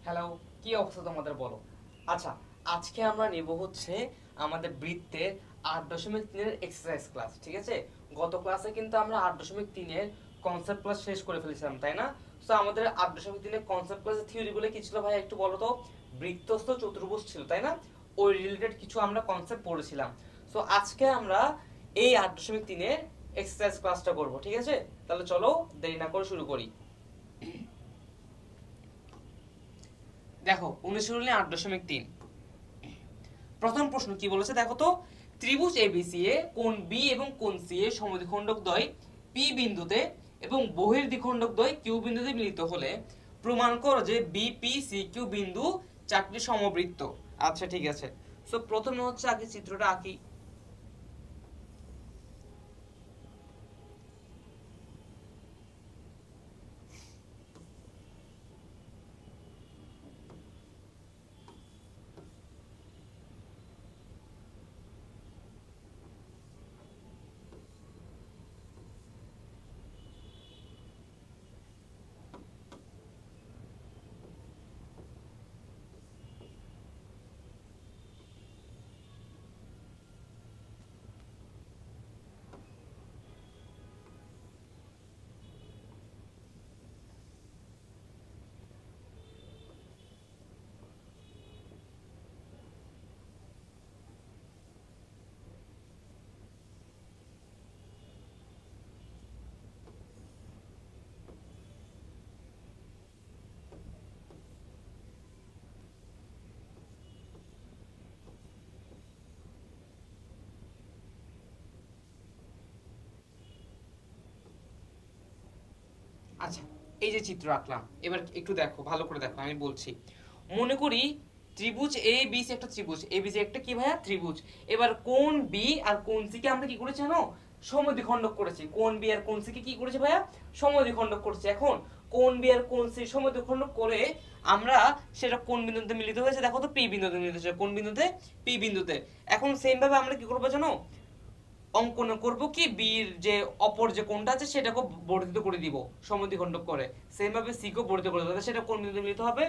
Hello, কি অবস্থা তোমাদের বলো। আচ্ছা, আজকে আমরা নেব হচ্ছে আমাদের বৃত্তের 8.3 এর এক্সারসাইজ ক্লাস, ঠিক আছে। গত ক্লাসে কিন্তু আমরা 8.3 এর কনসেপ্ট ক্লাস শেষ করে ফেলেছিলাম, তাই না? তো আমাদের 8.3 এর কনসেপ্ট ক্লাসের থিওরিগুলো কি ছিল ভাই একটু বলো তো। বৃত্তস্থ চতুর্ভুজ ছিল, তাই না? ওই রিলেটেড কিছু আমরা কনসেপ্ট পড়েছিলাম। সো আজকে আমরা এই 8.3 এর এক্সারসাইজ ক্লাসটা করব, ঠিক আছে। তাহলে চলো দেরি না করে শুরু করি। দেখো 19 8.3 প্রথম প্রশ্ন কি বলেছে দেখো তো। ত্রিভুজ এবিসি এ কোণ বি এবং কোণ সি এর সমদ্বিখণ্ডক দ্বয় পি বিন্দুতে এবং বহির্দ্বিখণ্ডক দ্বয় কিউ বিন্দুতে মিলিত হলে প্রমাণ করো যে বিপি সি কিউ বিন্দু চারটি সমবৃত্ত। আচ্ছা ঠিক আছে। সো প্রথমে হচ্ছে আগে চিত্রটা আঁকি। আচ্ছা, এই যে চিত্র আঁকলাম, এবার একটু দেখো, ভালো করে দেখো, আমি বলছি। মনে করি ত্রিভুজ এ বি সি একটা ত্রিভুজ, এ বি সি একটা কি ভাইয়া ত্রিভুজ। এবার কোণ বি আর কোণ সি কে আমরা কি করেছি জানো? সমদ্বিখণ্ডক করেছি। কোণ বি আর কোণ সি কে কি করেছি ভাইয়া? সমদ্বিখণ্ডক করেছি। এখন কোণ বি আর কোণ সি সমদ্বিখণ্ডক করে আমরা সেটা কোন বিন্দুতে মিলিত হয়েছে দেখো তো, পি বিন্দুতে মিলিত হয়েছে। কোন বিন্দুতে? পি বিন্দুতে। এখন সেম ভাবে আমরা কি করবো জানো? অঙ্কন করব কি বির যে অপর যে কোণটা আছে সেটাকে বর্ধিত করে দিব সমদ্বিখণ্ডক করে। সেম ভাবে সি কে বর্ধিত করে দেব, সেটা কোন বিন্দুতে মিলিত হবে?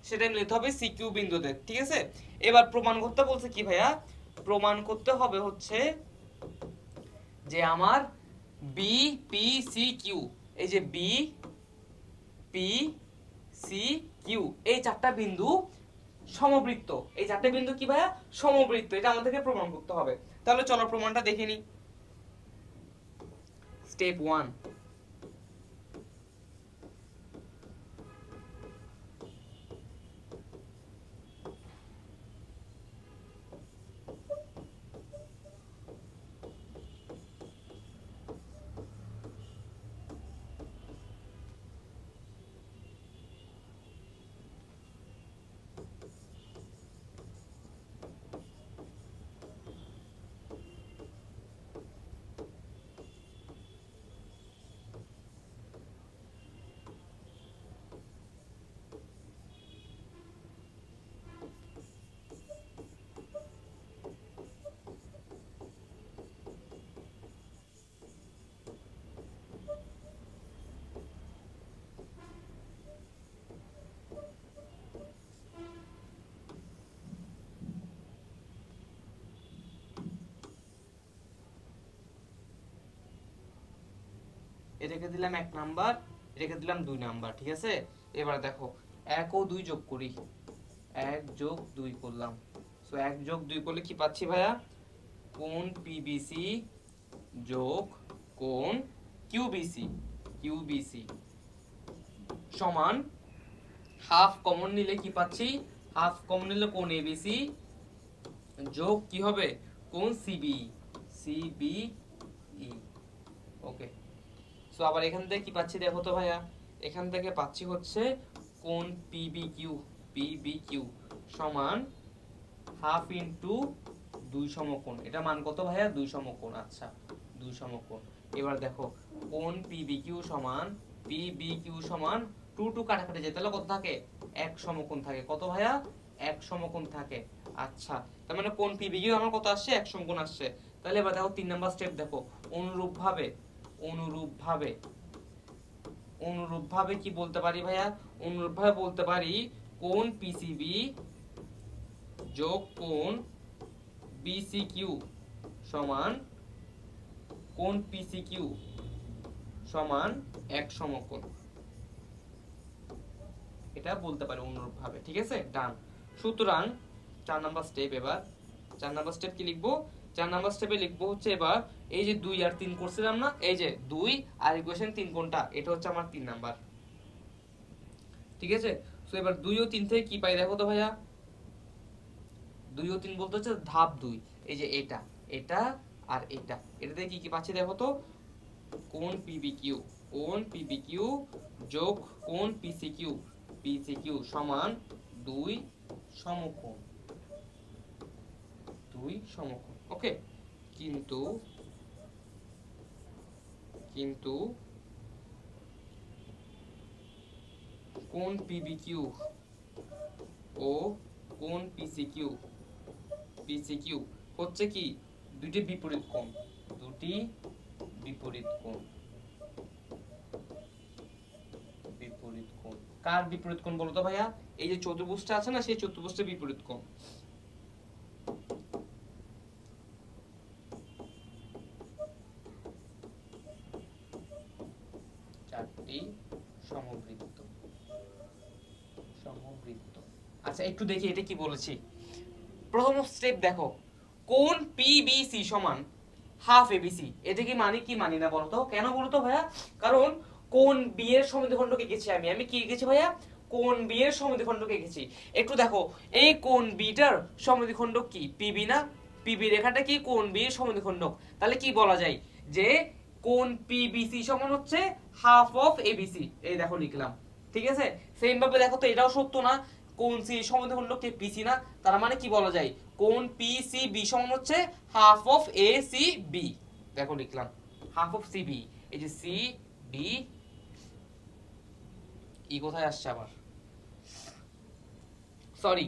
সেটা মিলিত হবে সি কিউ বিন্দুতে, ঠিক আছে। এবার প্রমাণ করতে বলছে কি ভাইয়া? প্রমাণ করতে হবে হচ্ছে যে আমার বি পি সি কিউ, এই যে বি পি সি কিউ এই চারটা বিন্দু সমবৃত্ত। এই চারটা বিন্দু কি ভাইয়া? সমবৃত্ত। এটা আমাদেরকে প্রমাণ করতে হবে। তাহলে চলো প্রমাণটা দেখে নিই। স্টেপ 1। এটাকে দিলাম 1 নাম্বার, এটাকে দিলাম 2 নাম্বার, ঠিক আছে। এবার দেখো 1 ও 2 যোগ করি। 1 যোগ 2 করলাম। সো 1 যোগ 2 করলে কি পাচ্ছি ভাইয়া? কোণ পিবিসি যোগ কোণ কিউবিসি, কিউবিসি সমান হাফ কমন নিলে কি পাচ্ছি? হাফ কমন নিলে কোণ এবিসি যোগ কি হবে? কোণ সিবি, সিবিই। ওকে। সো আবার এখান থেকে কি পাচ্ছি দেখো তো ভাইয়া? এখান থেকে পাচ্ছি হচ্ছে কোণ পিবি কিউ, পিবি কিউ সমান হাফ ইন্টু 2 সমকোণ। এটা মান কত ভাইয়া? 2 সমকোণ। আচ্ছা 2 সমকোণ। এবার দেখো কোণ পিবি কিউ সমান, পিবি কিউ সমান 2 2 কাটাকাটি যায়, তাহলে কত থাকে? 1 সমকোণ থাকে। কত ভাইয়া? 1 সমকোণ থাকে। আচ্ছা, তার মানে কোণ পিবি কিউ আমার কত আসছে? 1 সমকোণ আসছে। তাহলে এবার দেখো 3 নাম্বার স্টেপ দেখো। অনুরূপভাবে, অনুরূপভাবে অনুরূপভাবে কি বলতে পারি ভাইয়া? অনুরূপভাবে বলতে পারি কোণ পিসিবি যোগ কোণ বিসিকিউ সমান কোণ পিসিকিউ সমান এক সমকোণ, এটা বলতে পারে অনুরূপ ভাবে। ঠিক আছে, ডান। সুতরাং 4 নাম্বার স্টেপ, এবার 4 নাম্বার স্টেপ কি লিখবো? 4 নাম্বার স্টেপে লিখবো হচ্ছে এবার এই যে 2 আর 3 করছিলাম না, এই যে 2 আর ইকুয়েশন 3 কোনটা, এটা হচ্ছে আমার 3 নাম্বার। ঠিক আছে, সো এবার 2 ও 3 থেকে কি পাই দেখো তো ভাইয়া, 2 ও 3 বলতে হচ্ছে ধাপ 2, এই যে এটা এটা আর এটা, এটা থেকে কি কি পাচ্ছি দেখো তো, কোণ পিবিকিউ, কোণ পিবিকিউ যোগ কোণ পিসিকিউ, পিসিকিউ সমান 2 সমকোণ, 2 সমকোণ। ওকে, কিন্তু কিন্তু কোণ পিবিকিউ ও কোণ পিসিকিউ, পিসিকিউ হচ্ছে কি দুটি বিপরীত কোণ, দুটি বিপরীত কোণ, বিপরীত কোণ। কার বিপরীত কোণ বলতো ভাইয়া? এই যে চতুর্ভুজটা আছে না, সেই চতুর্ভুজের বিপরীত কোণ। চারটি সমবৃত্ত, সমবৃত্ত। আচ্ছা একটু দেখি এটা কি বলেছি। প্রথম স্টেপ দেখো, কোণ পিবিসি সমান হাফ এবিসি, এটা কি মানি কি মানি না বলতো? কেন বলতো ভাইয়া? কারণ কোণ বি এর সমদ্বিখণ্ডক এঁকেছি আমি কি এঁকেছি ভাইয়া? কোণ বি এর সমদ্বিখণ্ডক এঁকেছি। একটু দেখো এই কোণ বিটার সমদ্বিখণ্ডক কি পিবি না? পিবি রেখাটা কি কোণ বি এর সমদ্বিখণ্ডক, তাহলে কি বলা যায় যে কোণ পিবিসি সমান হচ্ছে হাফ অফ এবিসি। এই দেখো লিখলাম। ঠিক আছে, সেম ভাবে দেখো তো এটাও সত্য না, কোণ সি সমদ্বিখণ্ডক কে পিসি না, তার মানে কি বলা যায় কোণ পিসিবি সমান হচ্ছে হাফ অফ এসিবি। দেখো লিখলাম হাফ অফ সিবি, এই যে সি বি ই কোথায় আসছে আবার, সরি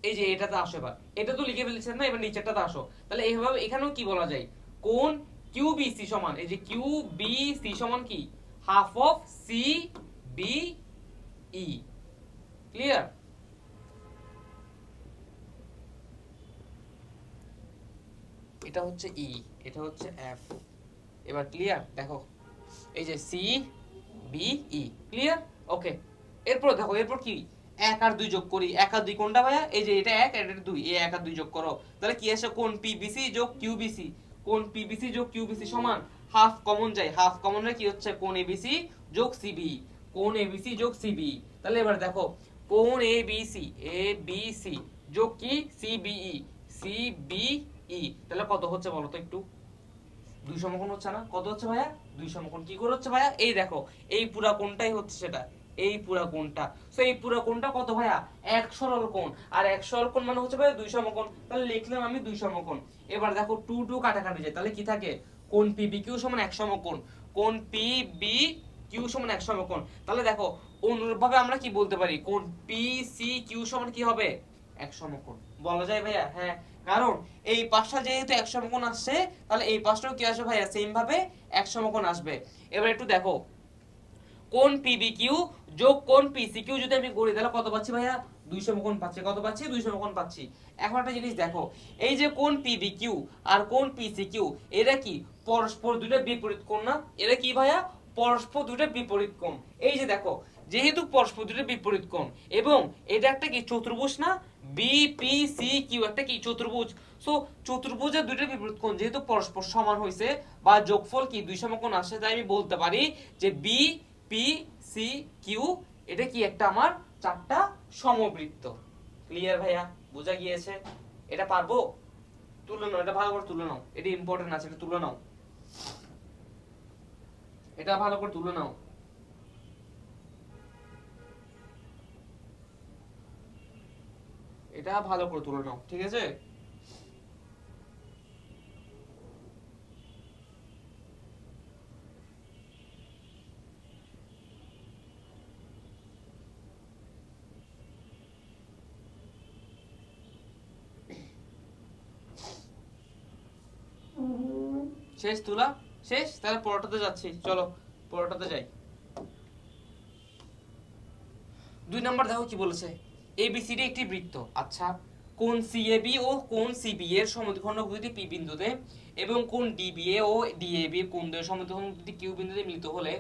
এই যে এটাতে আসো, এবার এটা তো লিখে ফেলেছেন না, এবার নিচেরটাতে আসো। তাহলে এইভাবে এখানেও কি বলা যায়, কোণ কিউবিসি সমান, এই যে কিউবিসি সমান কি half of C B E. Clear? এটা হচ্ছে ই, এটা হচ্ছে এফ। এবার ক্লিয়ার? দেখো এই যে সি বি ই, ক্লিয়ার? ওকে, এরপর দেখো এরপর কি 1 আর 2 যোগ করি। 1 আর 2 কোনটা ভাইয়া? এই যে এটা 1 এটা 2, এই 1 আর 2 যোগ করো, তাহলে কি আসে কোণ পিবিসি যোগ কিউবিসি, কোণ পিবিসি যোগ কিউবিসি সমান হাফ কমন যায়, হাফ কমন হলে কি হচ্ছে কোণ এবিসি যোগ সিবি, কোণ এবিসি যোগ সিবি। তাহলে এবার দেখো কোণ এবিসি, এবিসি যোগ কি সিবিই, সিবিই, তাহলে কত হচ্ছে বলো তো একটু? 2 সমকোণ হচ্ছে না? কত হচ্ছে ভাইয়া? 2 সমকোণ। কি করে হচ্ছে ভাইয়া? এই দেখো এই পুরা কোণটাই হচ্ছে সেটা, এই পুরা কোণটা। সো এই পুরা কোণটা কত ভাইয়া? এক সরল কোণ, আর এক সরল কোণ মানে হচ্ছে ভাইয়া 2 সমকোণ। তাহলে লিখলাম আমি 2 সমকোণ। এবার দেখো 2 2 কাটাকাটি যায়, তাহলে কি থাকে? কোণ পিবিকিউ সমান এক সমকোণ, কোণ পিবিকিউ সমান এক সমকোণ। তাহলে দেখো অনুরূপভাবে আমরা কি বলতে পারি, কোণ পিসিকিউ সমান কি হবে? এক সমকোণ বলা যায় ভাইয়া? হ্যাঁ, কারণ এই পাশটা যেহেতু এক সমকোণ আসছে, তাহলে এই পাশটাও কি আসবে ভাইয়া? সেম ভাবে এক সমকোণ আসবে। এবার একটু দেখো কোণ পিবিকিউ যোগ কোণ পিসিকিউ যদি আমি করি, তাহলে কত পাচ্ছি ভাইয়া? 2 সমকোণ পাচ্ছি। কত পাচ্ছি? 2 সমকোণ পাচ্ছি। এখন একটা জিনিস দেখো, এই যে কোণ পিবিকিউ আর কোণ পিসিকিউ, এরা কি পরস্পর দুটো বিপরীত কোণ না? এরা কি ভাইয়া? পরস্পর দুটো বিপরীত কোণ। এই যে দেখো যেহেতু পরস্পর দুটো বিপরীত কোণ এবং এটা একটা কি চতুর্ভুজ না, বিপিসিকিউ একটা কি চতুর্ভুজ। সো চতুর্ভুজের দুটো বিপরীত কোণ যেহেতু পরস্পর সমান হইছে বা যোগফল কি 2 সমকোণ আসে, তাই আমি বলতে পারি যে বি পি সি কিউ এটা কি একটা আমার চারটা সমবৃত্ত। ক্লিয়ার ভাইয়া? বোঝা গিয়েছে? এটা পারবো? তুলে নাও, এটা ভালো করে তুলে নাও, এটা ইম্পর্টেন্ট আছে, এটা তুলে নাও, এটা ভালো করে তুলে নাও। এটা ভালো করে তুলে নাও, ঠিক আছে? শেষ তুলা? শেষ? তাহলে পরোটাতে যাচ্ছি, চলো পরোটাতে যাই। 2 নাম্বার দেখো কি বলেছে, এবিসিডি একটি বৃত্ত। আচ্ছা, কোণ সিএবি ও কোণ সিবি এর সমদ্বিখণ্ডক দুটি পি বিন্দুতে এবং কোণ ডিবিএ ও ডিএবি এর কোণদ্বয়ের সমদ্বিখণ্ডক দুটি কিউ বিন্দুতে মিলিত হলে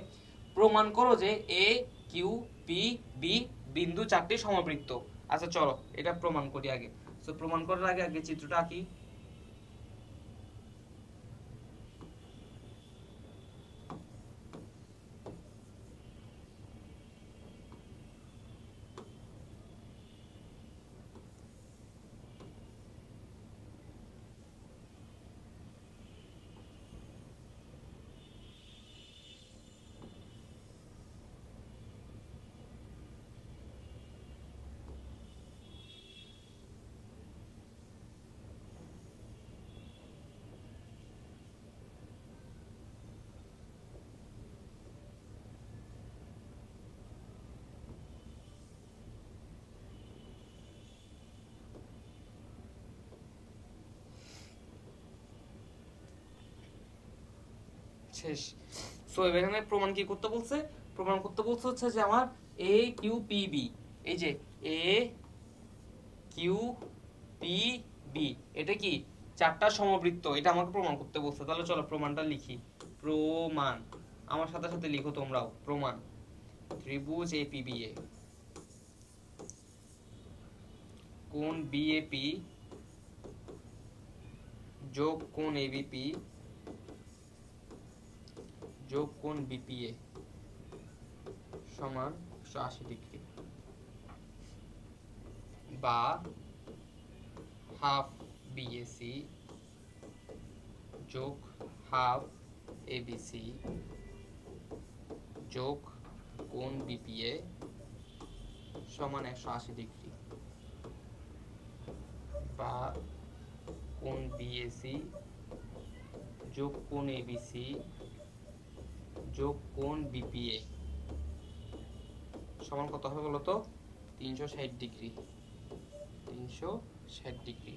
প্রমাণ করো যে এ কিউ পি বি বিন্দু চারটি সমবৃত্ত। আচ্ছা চলো এটা প্রমাণ করি আগে। সো প্রমাণ করার আগে আগে চিত্রটা আঁকি। শেষ। সো এখানে প্রমাণ কি করতে বলছে? প্রমাণ করতে বলছে হচ্ছে যে আমার এ কিউ পি বি, এই যে এ কিউ পি বি এটা কি চারটা সমবৃত্ত, এটা আমাকে প্রমাণ করতে বলছে। তাহলে চলো প্রমাণটা লিখি। প্রমাণ, আমার সাথে সাথে লিখো তোমরাও। প্রমাণ ত্রিভুজ এপিবিএ কোণ বিএপি যোগ কোণ এবিপি যোগ কোণ বিপিএ সমান 180 ডিগ্রি, বা হাফ বিএসি যোগ হাফ এবিসি যোগ কোণ বিপিএ সমান 180 ডিগ্রি, বা কোণ বিএসি যোগ কোণ এবিসি যোগ কোণ বিপিএ সমান কত হবে বলো তো? 360 ডিগ্রি। 360 ডিগ্রি।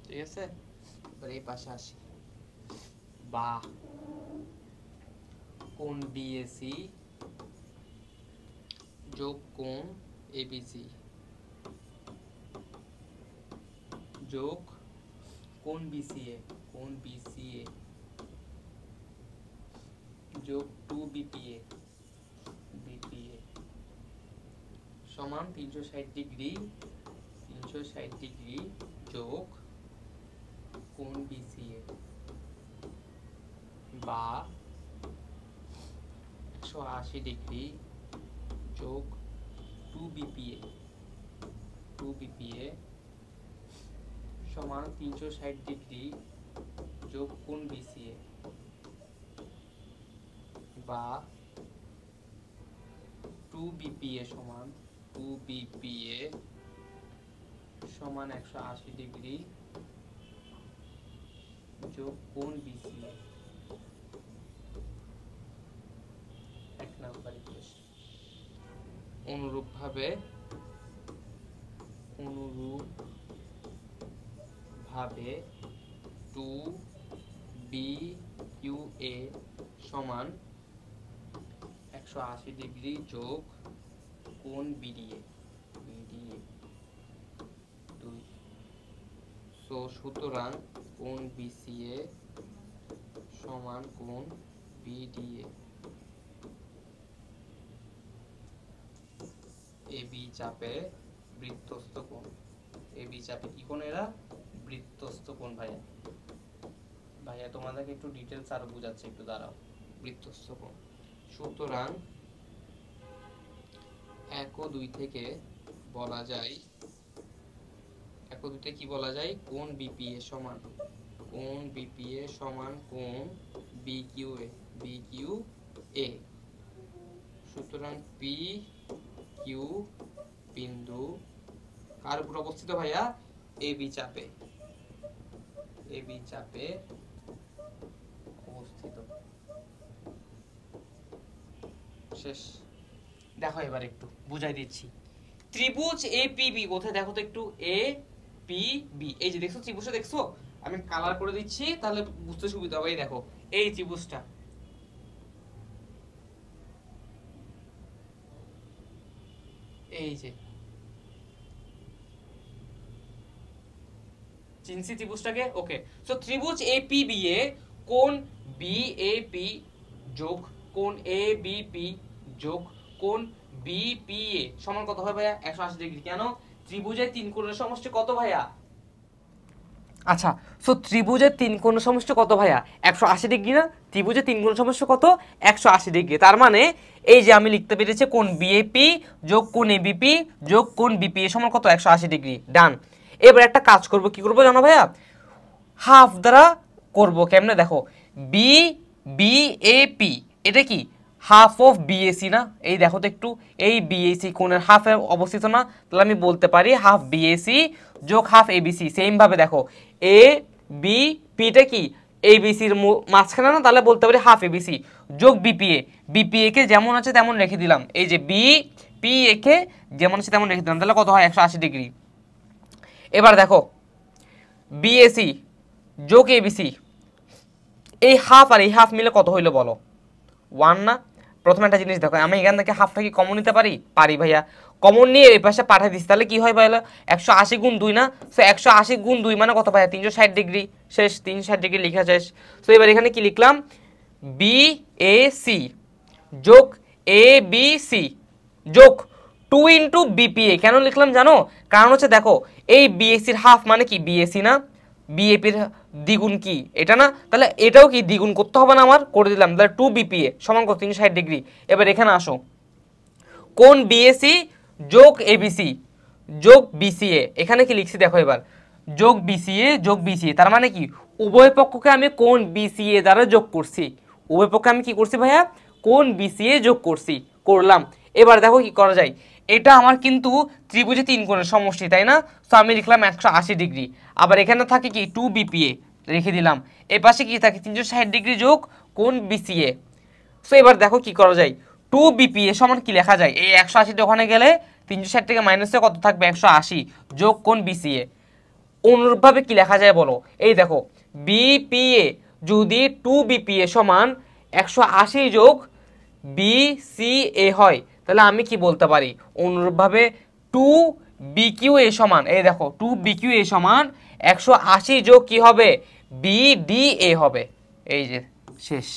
ঠিক আছে, এবার এই পাশে আসি। বা কোণ বিএসি যোগ কোণ এবিসি যোগ কোণ বিসিএ যোগ 2 বিপিএ সমান 360 ডিগ্রি যোগ কোণ বিসিএ, বা 180 ডিগ্রি যোগ 2 বিপিএ সমান 360 ডিগ্রি যোগ কোণ বিসিএ, বা 2 বিপিএ সমান 180 ডিগ্রি যোগ কোণ বিসিএ। এক নাম্বার ইকুয়েশন। অনুরূপভাবে 2BQA সমান 180 ডিগ্রি যোগ কোণ BDA 2। সো সুতরাং কোণ BCA সমান কোণ BDA। এবি চাপে বৃত্তস্থ কোণ, এবি চাপে কি কোণ? এরা বৃত্তস্থ কোণ। ভাইয়া তোমাদেরকে একটু ডিটেইলস আরো বোঝাচ্ছি, একটু দাঁড়াও। বৃত্তস্থ কোণ। সুতরাং 1 ও 2 থেকে বলা যায়, 1 ও 2 তে কি বলা যায়? কোণ বিপিএ সমান কোণ বিকিউএ। সুতরাং পি কিউ বিন্দু কার উপর অবস্থিত ভাইয়া? এবি চাপে অবস্থিত। শেষ। দেখো এবার একটু বুঝাই দিচ্ছি। ত্রিভুজ এপিবি কোথায় দেখো তো একটু, এ পি বি, এই যে দেখছো ত্রিভুজটা দেখছো, আমি কালার করে দিচ্ছি তাহলে বুঝতে সুবিধা হবে। এই দেখো এই ত্রিভুজটা, এই যে চিনছি ত্রিভুজটাকে। ওকে, সো ত্রিভুজ এপিবি এ কোণ বিএপি যোগ কোণ এবিপি যোগ কোণ বিপিএ সমান কত হয় ভাইয়া? 180 ডিগ্রি। কেন? ত্রিভুজের তিন কোণের সমষ্টি কত ভাইয়া? আচ্ছা, সো ত্রিভুজের তিন কোণের সমষ্টি কত ভাইয়া? 180 ডিগ্রি না? ত্রিভুজের তিন কোণের সমষ্টি কত? 180 ডিগ্রি। তার মানে এই যে আমি লিখতে পেরেছি কোণ বিএপি যোগ কোণ এবিপি যোগ কোণ বিপিএ সমান কত? 180 ডিগ্রি। ডান। এবার একটা কাজ করব, কি করব জানো ভাইয়া? হাফ দ্বারা করব। কেমনে দেখো, বি বি এ পি এটা কি হাফ অফ বিএসি না? এই দেখো তো একটু, এই বিএসি কোণের হাফে অবস্থিত না? তাহলে আমি বলতে পারি হাফ বিএসি যোগ হাফ এবিসি। সেম ভাবে দেখো এ বি পিটা কি এবিসির মাঝখানে না? তাহলে বলতে পারি হাফ এবিসি যোগ বিপিএ। বিপিএ কে যেমন আছে তেমন রেখে দিলাম, এই যে বি পি এ কে যেমন আছে তেমন রেখে দিলাম, তাহলে কত হয়? 180 ডিগ্রি। এবার দেখো বিএসি যোগ এবিসি, এই হাফ আর এই হাফ মিলে কত হইলো বলো? 1 না? প্রথমে একটা জিনিস দেখো, আমি এখান থেকে হাফটা কি কমন নিতে পারি? পারি ভাইয়া। কমন নিয়ে এই পাশে পাঠিয়ে দিচ্ছি, তাহলে কি হয় ভাইয়া? 180 গুণ 2 না? সো 180 গুণ 2 মানে কত ভাইয়া? 360 ডিগ্রি। শেষ, 360 ডিগ্রি লেখা শেষ। সো এবার এখানে কি লিখলাম? বি এ সি যোগ এ বি সি যোগ 2 ইন্টু বিপিএ। কেন লিখলাম জানো? কারণ হচ্ছে দেখো এই বিএসির হাফ মানে কি বিএসি না? বিএপির দ্বিগুণ কি এটা না? তাহলে এটাও কি দ্বিগুণ করতে হবে না? আমার করে দিলাম, তাহলে 2 বিপিএ সমান কত? 360 ডিগ্রি। এবার এখানে আসো, কোন বিএসি যোগ এবিসি যোগ বিসিএ, এখানে কি লিখছি দেখো এবার, যোগ বিসিএ যোগ বিসিএ। তার মানে কি উভয় পক্ষকে আমি কোন বিসিএ দ্বারা যোগ করছি। উভয় পক্ষে আমি কি করছি ভাইয়া? কোন বিসিএ যোগ করছি, করলাম। এবার দেখো কি করা যায়, এটা আমার কিন্তু ত্রিভুজে তিন কোণের সমষ্টি, তাই না? তো আমি লিখলাম 180 ডিগ্রি। আবার এখানে থাকে কি 2 বিপিএ রেখে দিলাম। এ পাশে কি থাকে? 360 ডিগ্রি যোগ কোন বিসিএ। সো এবার দেখো কি করা যায়, 2 বিপিএ সমান কি লেখা যায়? এই 180 ওখানে গেলে 360 থেকে মাইনাসে কত থাকবে? 180 যোগ কোন বিসিএ। অনুরূপভাবে কি লেখা যায় বলো? এই দেখো বিপিএ যদি 2 বিপিএ সমান 180 যোগ বিসিএ হয়, তাহলে আমি কি বলতে পারি? অনুরূপভাবে 2 বিকিউএ সমান, এই দেখো 2 বিকিউএ সমান 180 যোগ কি হবে? বিডিএ হবে। এই যে শেষ।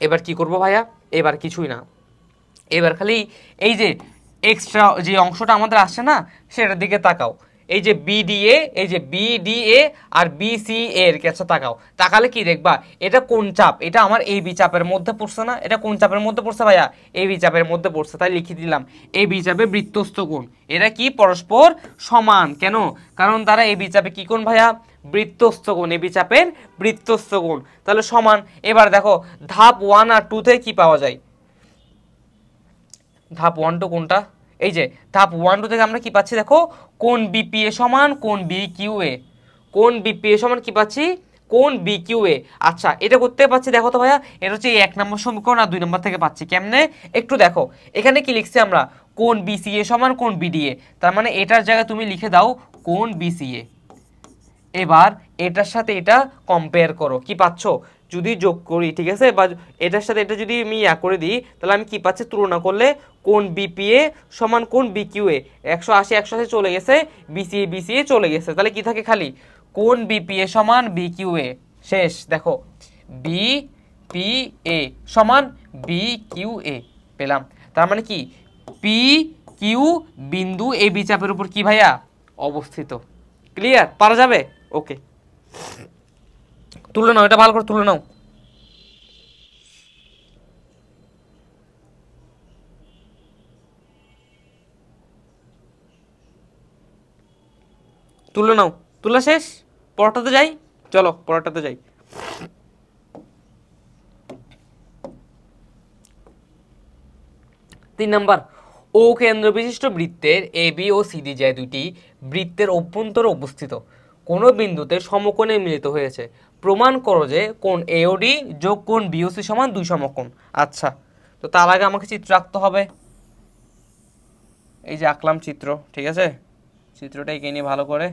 এবার কি করব ভাইয়া? এবার কিছুই না, এবার খালি এই যে এক্সট্রা যে অংশটা আমাদের আসছে না, সেটার দিকে তাকাও। এই যে বিডিএ, এই যে বিডিএ আর বিসিএ এর কাছে তাকাও। তাকালে কি দেখবা? এটা কোন চাপ? এটা আমার এবি চাপের মধ্যে পড়ছে না? এটা কোন চাপের মধ্যে পড়ছে ভাইয়া? এবি চাপের মধ্যে পড়ছে। তাই লিখে দিলাম এবি চাপে বৃত্তস্থ কোণ। এরা কি পরস্পর সমান। কেন? কারণ তারা এবি চাপে কি কোণ ভাইয়া? বৃত্তস্থ কোণ। এবি চাপের বৃত্তস্থ কোণ, তাহলে সমান। এবার দেখো ধাপ 1 আর 2 তে কি পাওয়া যায়? ধাপ 1 2 কোনটা? এই যে ধাপ 1 2 থেকে আমরা কি পাচ্ছি দেখো, কোণ বিপিএ সমান কোণ বিকিউএ। কোণ বিপিএ সমান কি পাচ্ছি? কোণ বিকিউএ। আচ্ছা, এটা করতে পাচ্ছি দেখো তো ভাইয়া, এটা হচ্ছে এই 1 নম্বর সমীকরণ আর 2 নম্বর থেকে পাচ্ছি। কেমনে? একটু দেখো, এখানে কি লিখছি আমরা? কোণ বিসিএ সমান কোণ বিডিএ। তার মানে এটার জায়গায় তুমি লিখে দাও কোণ বিসিএ। এবার এটার সাথে এটা কম্পেয়ার করো, কি পাচ্ছ? যদি যোগ করি, ঠিক আছে, বা এটার সাথে এটা যদি আমি করে দিই, তাহলে আমি কি পাচ্ছি? তুলনা করলে কোণ বিপিএ সমান কোণ বিকিউএ, 180 180 চলে গেছে, বিসিএ বিসিএ চলে গেছে, তাহলে কি থাকে? খালি কোণ বিপিএ সমান বিকিউএ। শেষ। দেখো বিপিএ সমান বিকিউএ পেলাম। তার মানে কি পি কিউ বিন্দু এ বি চাপের উপর কি ভাইয়া? অবস্থিত। ক্লিয়ার? পারা যাবে? ওকে, তুলে নাও, এটা ভালো করে তুলে নাও। তুলে নাও, তুলে শেষ। পরটাতে যাই, চলো পরটাতে যাই। 3 নাম্বার, ও কেন্দ্র বিশিষ্ট বৃত্তের এ বি ও সিডি যায় দুটি বৃত্তের অভ্যন্তরে অবস্থিত কোনো বিন্দুতে সমকোণে মিলিত হয়েছে, প্রমাণ করো যে কোণ এওডি যোগ কোণ বিওসি সমান 2 সমকোণ। আচ্ছা, তো তার আগে আমাকে চিত্র আঁকতে হবে। এই যে আঁকলাম চিত্র, ঠিক আছে, চিত্রটা এঁকে নিয়ে ভালো করে।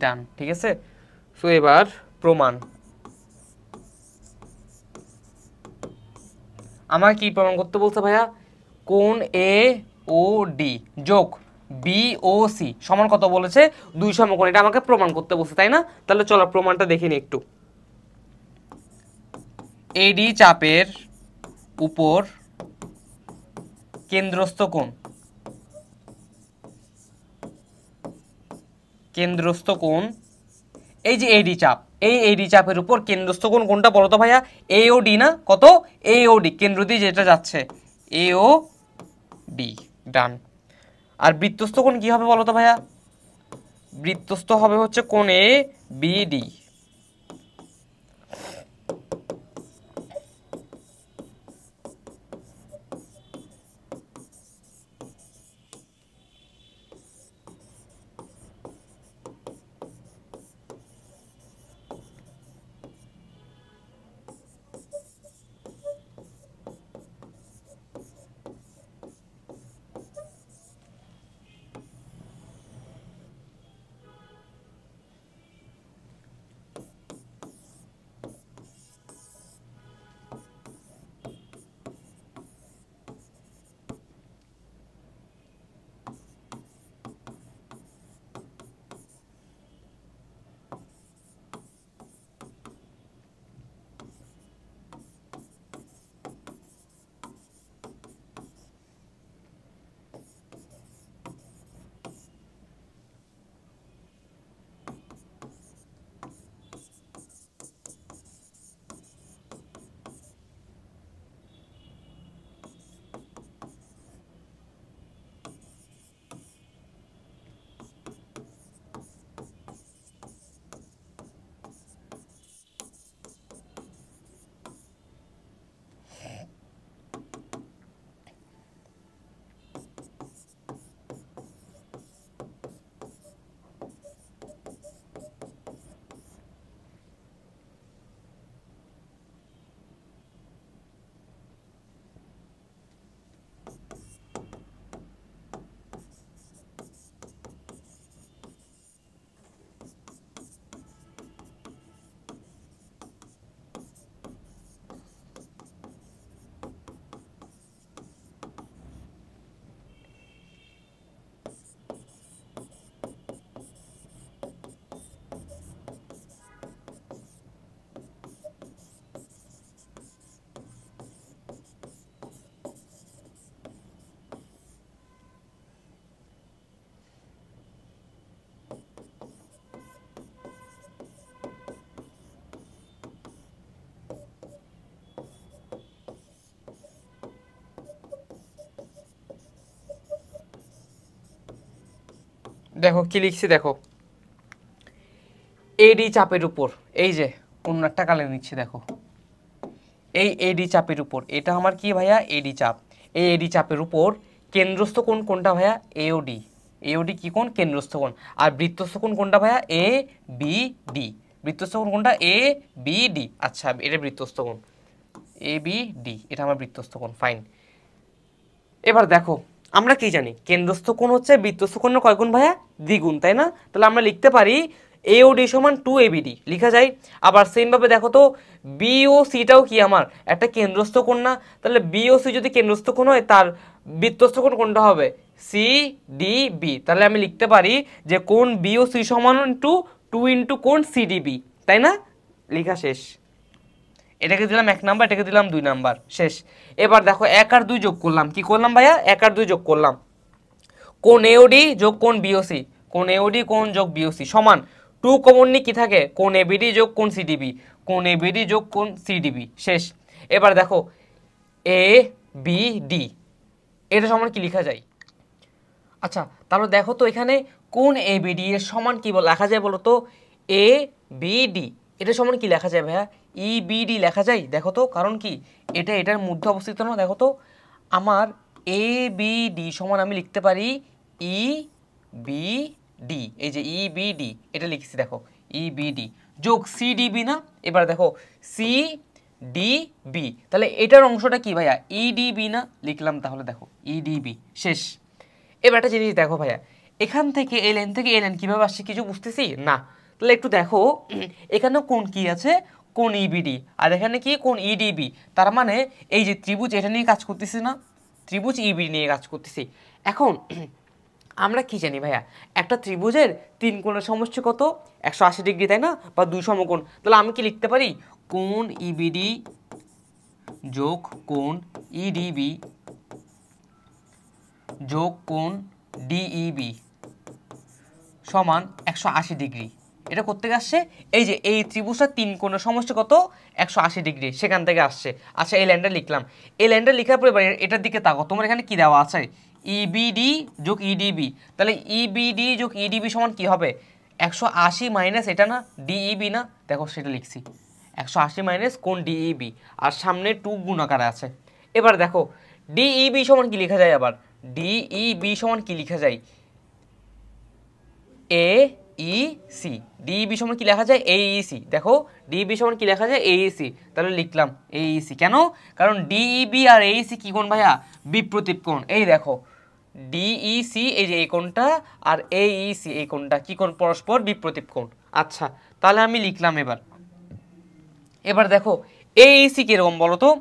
ডান, ঠিক আছে। সো এবার প্রমাণ, আমার কি প্রমাণ করতে বলছে ভাইয়া? কোণ এ ও ডি যোগ বি ও সি সমান কত বলেছে? 2 সমকোণ। এটা আমাকে প্রমাণ করতে বলছে, তাই না? তাহলে চলো প্রমাণটা দেখে নিই একটু। এডি চাপের উপর কেন্দ্রস্থ কোণ, কেন্দ্রস্থ কোণ, এই যে এডি চাপ, এই এডি চাপের উপর কেন্দ্রস্থ কোণ কোনটা বলো তো ভাইয়া? এ ও ডি না? কত? এ ও ডি, কেন্দ্র দিয়ে যেটা যাচ্ছে, এ ও ডি। ডান। আর বৃত্তস্থ কোণ কি হবে বলো তো ভাইয়া? বৃত্তস্থ হবে হচ্ছে কোণ এ বি ডি। দেখো কি লিখছি, দেখো এডি চাপের উপর, এই যে অন্য একটা কালে নিচ্ছি, দেখো এই এডি চাপের উপর, এটা আমার কি ভাইয়া? এডি চাপ। এই এডি চাপের উপর কেন্দ্রস্থ কোণ কোনটা ভাইয়া? এওডি। এওডি কি কোণ? কেন্দ্রস্থ কোণ। আর বৃত্তস্থ কোণ কোনটা ভাইয়া? A B D. বৃত্তস্থ কোণ কোনটা? A B D. আচ্ছা, এটা বৃত্তস্থ কোণ এ বি ডি, এটা আমার বৃত্তস্থ কোণ। ফাইন। এবার দেখো আমরা কি জানি? কেন্দ্রস্থ কোণ হচ্ছে বৃত্তস্থ কোণের কয় গুণ ভাইয়া? দ্বিগুণ, তাই না? তাহলে আমরা লিখতে পারি এওডি সমান 2ABD লিখা যায়। আবার সেমভাবে দেখো তো বিওসিটাও কি আমার একটা কেন্দ্রস্থ কোণ না? তাহলে বিওসি যদি কেন্দ্রস্থ কোণ হয়, তার বৃত্তস্থ কোণ কোনটা হবে? সিডিবি। তাহলে আমি লিখতে পারি যে কোণ বিওসি সমান 2 ইন্টু কোণ সিডিবি, তাই না? লেখা শেষ। এটাকে দিলাম 1 নাম্বার, এটাকে দিলাম 2 নাম্বার, শেষ। এবার দেখো 1 আর 2 যোগ করলাম। কি করলাম ভাইয়া? 1 আর 2 যোগ করলাম। কোণ এওডি যোগ কোণ বিওসি, কোণ এওডি কোণ যোগ বিওসি সমান 2 কমন নিয়ে কি থাকে? কোণ এবিডি যোগ কোণ সিডিবি, কোণ এবিডি যোগ কোণ সিডিবি, শেষ। এবার দেখো এ বি ডি, এটা সমান কি লেখা যায়? আচ্ছা তাহলে দেখো তো এখানে কোন এবিডি এর সমান কি লেখা যায় বলো তো? এ বি ডি এটা সমান কি লেখা যায় ভাইয়া? ইবিডি লেখা যায়। দেখো তো, কারণ কি এটা এটার মধ্যে অবস্থিত না। দেখো তো, আমার এ বি ডি সমান আমি লিখতে পারি ই বি ডি। এই যে ইবিডি এটা লিখছি, দেখো ইবিডি যোগ সিডিবি না। এবার দেখো সি ডি বি, তাহলে এটার অংশটা কি ভাইয়া? ইডিবি না, লিখলাম তাহলে দেখো ইডিবি। শেষ। এবার একটা জিনিস দেখো ভাইয়া, এখান থেকে এই লাইন থেকে এই লাইন কীভাবে আসছে কিছু বুঝতেছি না। তাহলে একটু দেখো, এখানে কোন কি আছে? কোন ইবিডি, আর এখানে কি? কোন ইডিবি। তার মানে এই যে ত্রিভুজ এটা নিয়ে কাজ করতেছি না, ত্রিভুজ ইবিডি নিয়ে কাজ করতেছি। এখন আমরা কি জানি ভাইয়া, একটা ত্রিভুজের তিন কোণের সমষ্টি কত? 180 ডিগ্রি, তাই না? বা দুই সমকোণ। তাহলে আমি কি লিখতে পারি? কোণ ইবিডি যোগ কোণ ইডিবি যোগ কোণ ডিইবি সমান 180 ডিগ্রি। এটা করতে আসছে এই যে এই ত্রিভুজটার তিন কোণের সমষ্টি কত? 180 ডিগ্রি, সেখান থেকে আসছে। আচ্ছা, এই লাইনটা লিখলাম। এই লাইনটা লেখার পরে এবার এটার দিকে তাকাও, তোমার এখানে কি দেওয়া আছে? ইবিডি যোগ ইডিবি। তাহলে ইবিডি যোগ ইডিবি সমান কি হবে? 180 মাইনাস এটা না, ডিইবি না। দেখো সেটা লিখছি, 180 মাইনাস কোণ ডিইবি, আর সামনে 2 গুণাকারে আছে। এবার দেখো ডিইবি সমান কি লেখা যায়? আবার ডিইবি সমান কি লেখা যায়? এ ই সি। ডিইবি সমান কি লেখা যায়? এইসি। দেখো ডিইবি সমান কি লেখা যায়? এইসি। তাহলে লিখলাম এইসি। কেন? কারণ ডিইবি আর এইসি কি কোণ ভাইয়া? বিপ্রতীপ কোণ। এই দেখো ডিইসি এই যে এই কোণটা, আর এইসি এই কোণটা কি কোণ? পরস্পর বিপ্রতীপ কোণ। আচ্ছা, তাহলে আমি লিখলাম। এবার দেখো এইসি কিরকম বলো তো?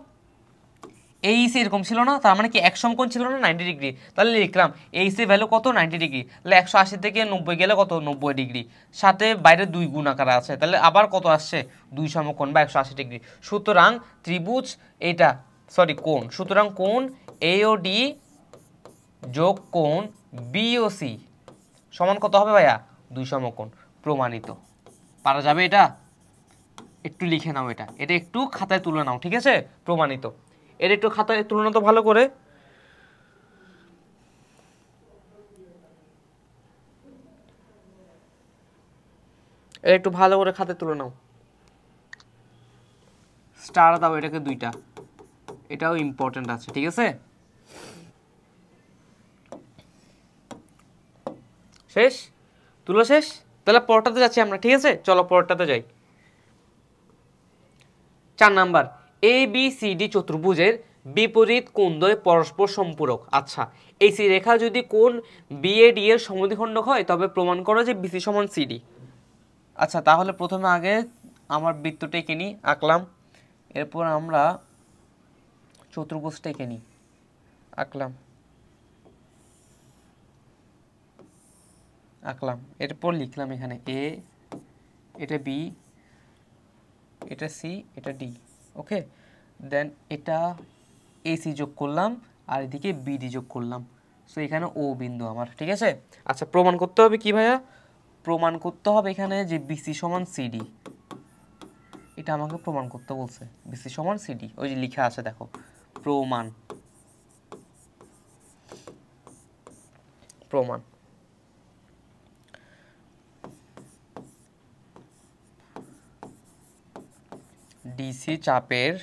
এইসি এরকম ছিল না, তার মানে কি এক সমকোণ ছিল না, 90 ডিগ্রি। তাহলে লিখলাম এইসি ভ্যালু কত? 90 ডিগ্রি। তাহলে 180 থেকে 90 গেলে কত? 90 ডিগ্রি। সাথে বাইরে 2 গুণ আকারে আছে, তাহলে আবার কত আসছে? 2 সমকোণ বা 180 ডিগ্রি। সুতরাং ত্রিভুজ এটা, সরি কোণ, সুতরাং কোণ এওডি যোগ কোণ বিওসি সমান কত হবে ভাইয়া? 2 সমকোণ। প্রমাণিত। পারা যাবে এটা? একটু লিখে নাও, এটা একটু খাতায় তুলে নাও, ঠিক আছে? প্রমাণিত। এর একটু খাতায় তুলনা তো ভালো করে। এর একটু ভালো করে খাতায় তুলে নাও। স্টার দাও এটাকে 2টা, এটাও ইম্পর্টেন্ট আছে, ঠিক আছে? শেষ? তুলো শেষ? তাহলে পরটাতে যাচ্ছি আমরা, ঠিক আছে? চলো পরটাতে যাই। 4 number, A B C D চতুর্ভুজের বিপরীত কোণদ্বয় পরস্পর সম্পূরক। আচ্ছা, এই সি রেখা যদি কোণ বিএডি এর সমদ্বিখণ্ডক হয় তবে প্রমাণ করো যে বিসি সমান সিডি। আচ্ছা, তাহলে প্রথমে আগে আমার বৃত্তটা এঁকে নিই, আঁকলাম। এরপর আমরা চতুর্ভুজটা এঁকে নিই, আঁকলাম। এরপর লিখলাম এখানে এ, এটা বি, এটা সি, এটা ডি। ওকে, দেন এটা এসি যোগ করলাম, আর এদিকে বিডি যোগ করলাম। সো এখানে ও বিন্দু আমার, ঠিক আছে? আচ্ছা, প্রমাণ করতে হবে কি ভাইয়া? প্রমাণ করতে হবে এখানে যে বিসি সমান সিডি। এটা আমাকে প্রমাণ করতে বলছে, বিসি সমান সিডি। ওই যে লেখা আছে দেখো, প্রমাণ। ডিসি চাপের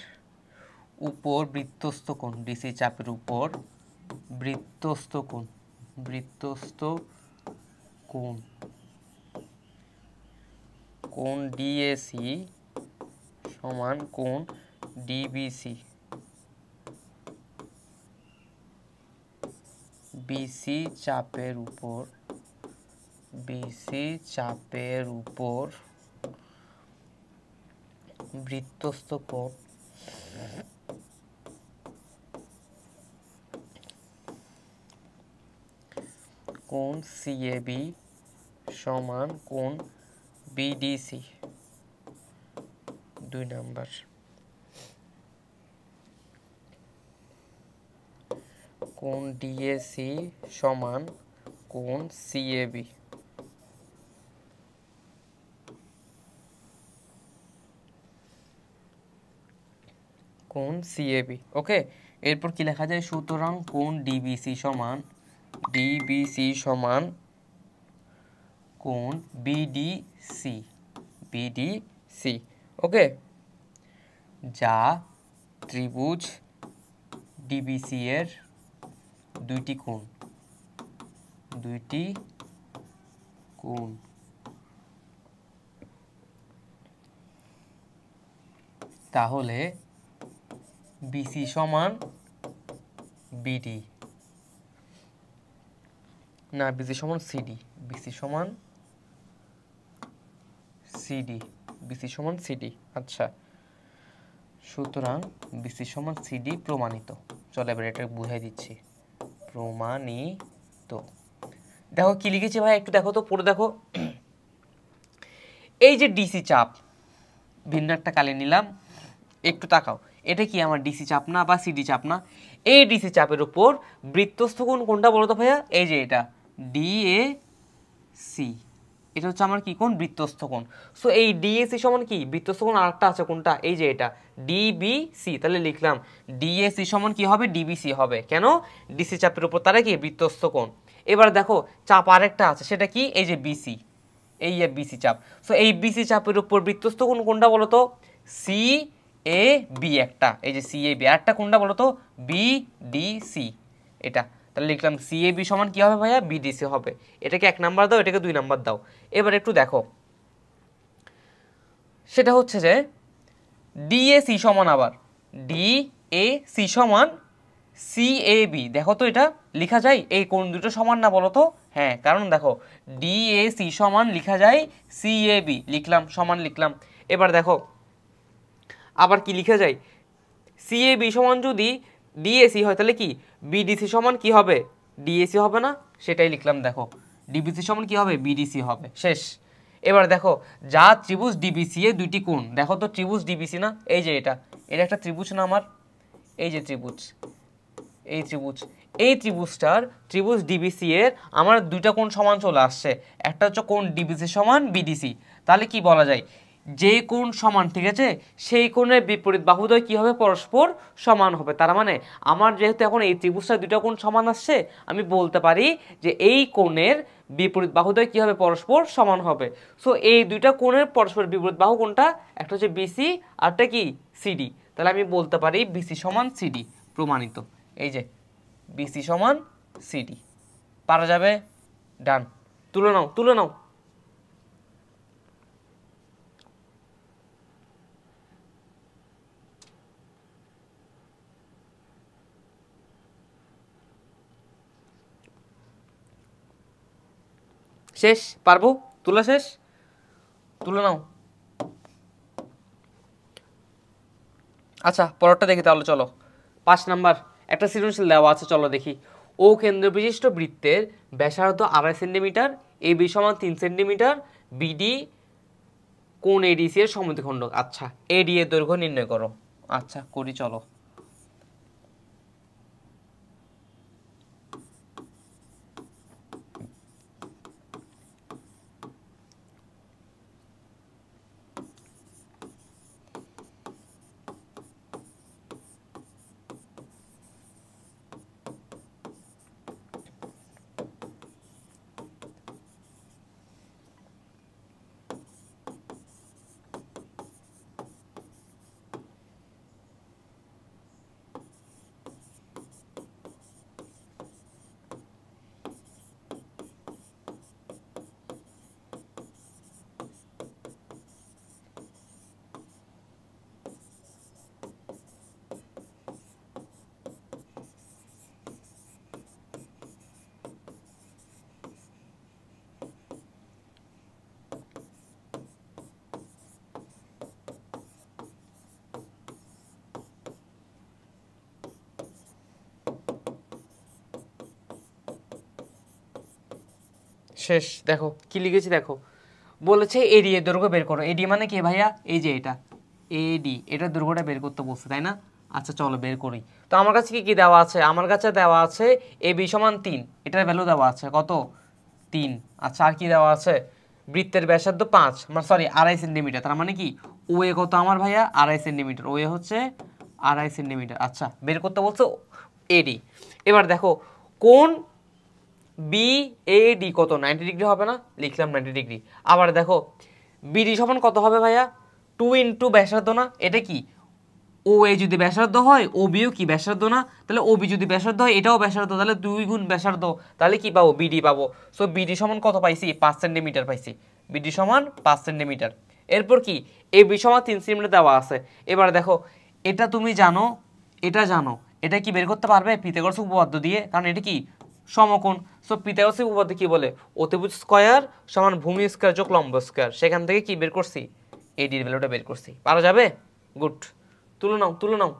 উপর বৃত্তস্থ কোণ, ডিসি চাপের উপর বৃত্তস্থ কোণ কোণ ডিএসি সমান কোণ ডিবিসি। বিসি চাপের উপর বৃত্তস্থ কোণ কোণ সিএবি সমান কোণ বিডিসি। 2 নাম্বার, কোণ ডিএসি সমান কোণ সিএবি। ওকে, এরপর কি লেখা যায়? সুতরাং কোণ ডিবিসি সমান কোণ বিডিসি, বিডিসি, ওকে, যা ত্রিভুজ ডিবিসি এর দুইটি কোণ, দুইটি কোণ তাহলে বিসি সমান বিডি, না বিসি সমান সিডি, বিসি সমান সিডি, বিসি সমান সিডি। আচ্ছা, সুতরাং বিসি সমান সিডি প্রমাণিত। চলো এবার এটা বুঝাই দিচ্ছি, প্রমাণিত। দেখো কি লিখেছি ভাই, একটু দেখো তো, পড়ে দেখো। এই যে ডিসি চাপ, ভিন্ন একটা কালি নিলাম, একটু তাকাও, এটা কি আমার ডিসি চাপ না বা সিডি চাপ না? এই ডিসি চাপের উপর বৃত্তস্থ কোণ কোনটা বলো তো ভাইয়া? এই যে এটা ডিএসি, এটা হচ্ছে আমার কি কোণ? বৃত্তস্থ কোণ। সো এই ডিএসি সমান কি? বৃত্তস্থ কোণ আরেকটা আছে, কোনটা? এই যে এটা ডিবিসি। তাহলে লিখলাম ডিএসি সমান কি হবে? ডিবিসি হবে। কেন? ডিসি চাপের উপর তারা কি? বৃত্তস্থ কোণ। এবার দেখো চাপ আরেকটা আছে, সেটা কি? এই যে বিসি, এই বিসি চাপ। সো এই বিসি চাপের উপর বৃত্তস্থ কোণ কোনটা বলো তো? সি এ বি একটা, এই যে সি এ বি। আরেকটা কোনটা বলো তো? বিডিসি, এটা। তাহলে লিখলাম সি এ বি সমান কি হবে ভাইয়া? বিডিসি হবে। এটাকে 1 নাম্বার দাও, এটাকে 2 নাম্বার দাও। এবার একটু দেখো, সেটা হচ্ছে যে ডিএসি সমান আবার ডিএসি সমান সিএবি। দেখো তো এটা লেখা যায়? এই কোণ দুটো সমান না বলো তো? হ্যাঁ, কারণ দেখো ডিএসি সমান লেখা যায় সিএবি, লিখলাম, সমান লিখলাম। এবার দেখো আবার কি লেখা যায়? সিএবি সমান যদি ডিএসি হয় তাহলে কি? বিডিসি সমান কি হবে? ডিএসি হবে না? সেটাই লিখলাম। দেখো ডিবিসি সমান কি হবে? বিডিসি হবে। শেষ। এবার দেখো, যা ত্রিভুজ ডিবিসি এর দুইটি কোণ, দেখো তো ত্রিভুজ ডিবিসি না? এই যে এটা, এটা একটা ত্রিভুজ না আমার? এই যে ত্রিভুজ, এই ত্রিভুজ, এই ত্রিভুজটার, ত্রিভুজ ডিবিসি এর আমার দুইটা কোণ সমান চলে আসছে। একটা হচ্ছে কোণ ডিবিসি সমান বিডিসি। তাহলে কি বলা যায়? যে কোণ সমান, ঠিক আছে, সেই কোণের বিপরীত বাহুদ্বয় কি হবে? পরস্পর সমান হবে। তার মানে আমার যেহেতু এখন এই ত্রিভুজটার দুইটা কোণ সমান আসছে, আমি বলতে পারি যে এই কোণের বিপরীত বাহুদ্বয় কি হবে? পরস্পর সমান হবে। সো এই দুইটা কোণের পরস্পর বিপরীত বাহু কোনটা? একটা হচ্ছে বিসি, আরটা কি? সিডি। তাহলে আমি বলতে পারি বিসি সমান সিডি, প্রমাণিত। এই যে বিসি সমান সিডি, পারা যাবে? ডান। তুলে নাও, তুলে নাও। শেষ? পারবো? তুলা শেষ? তুলে নাও। আচ্ছা, পরেরটা দেখি তাহলে, চলো। 5 নাম্বার একটা সৃজনশীল দেওয়া আছে, চলো দেখি। ও কেন্দ্র বিশিষ্ট বৃত্তের ব্যাসার্ধ 2.5 সেন্টিমিটার, এ বি সমান 3 সেন্টিমিটার, বিডি কোণ এডিসি এর সমদ্বিখণ্ড। আচ্ছা, এডি এর দৈর্ঘ্য নির্ণয় করো। আচ্ছা, করি, চলো। শেষ। দেখো কি লিখেছি, দেখো বলেছে এডি এর দৈর্ঘ্য বের করো। এডি মানে কি ভাইয়া? এই যে এটা এডি, এটার দৈর্ঘ্যটা বের করতে বলছে, তাই না? আচ্ছা, চলো বের করি। তো আমার কাছে কি কি দেওয়া আছে? আমার কাছে দেওয়া আছে এ বি সমান 3, এটার ভ্যালু দেওয়া আছে কত? 3। আচ্ছা, আর কি দেওয়া আছে? বৃত্তের ব্যাসার্ধ 5, মানে সরি 2.5 সেন্টিমিটার। তার মানে কি ও এ কত আমার ভাইয়া? 2.5 সেন্টিমিটার। ও এ হচ্ছে 2.5 সেন্টিমিটার। আচ্ছা, বের করতে বলছো এডি। এবার দেখো কোণ বি এ ডি কত 90 ডিগ্রি হবে না, লিখলাম 90 ডিগ্রি। আবার দেখো বিডি সমান কত হবে ভাইয়া 2 ইন্টু ব্যাসার্ধ না, এটা কি ও এ যদি ব্যাসার্ধ হয় ও বিও কি ব্যাসার্ধ না, তাহলে ও বি যদি ব্যাসার্ধ হয় এটাও ব্যাসার্ধ, তাহলে 2 গুণ ব্যাসার্ধ, তাহলে কি পাবো বিডি পাবো। সো বিডি সমান কত পাইছি 5 সেন্টিমিটার পাইছি, বিডি সমান 5 সেন্টিমিটার। এরপর কি এ বি সমান 3 সেন্টিমিটার দেওয়া আছে। এবার দেখো এটা তুমি জানো, এটা জানো, এটা কি বের করতে পারবে পিথাগোরাস উপপাদ্য দিয়ে, কারণ এটা কি সমকোণ। সো পিথাগোরাস উপপাদ্য কি বলে অতিভুজ স্কয়ার সমান ভূমি স্কয়ার যোগ লম্ব স্কয়ার, সেখান থেকে কি বের করছি এডির ভ্যালুটা বের করছি। পারা যাবে? গুড, তুলে নাও তুলে নাও।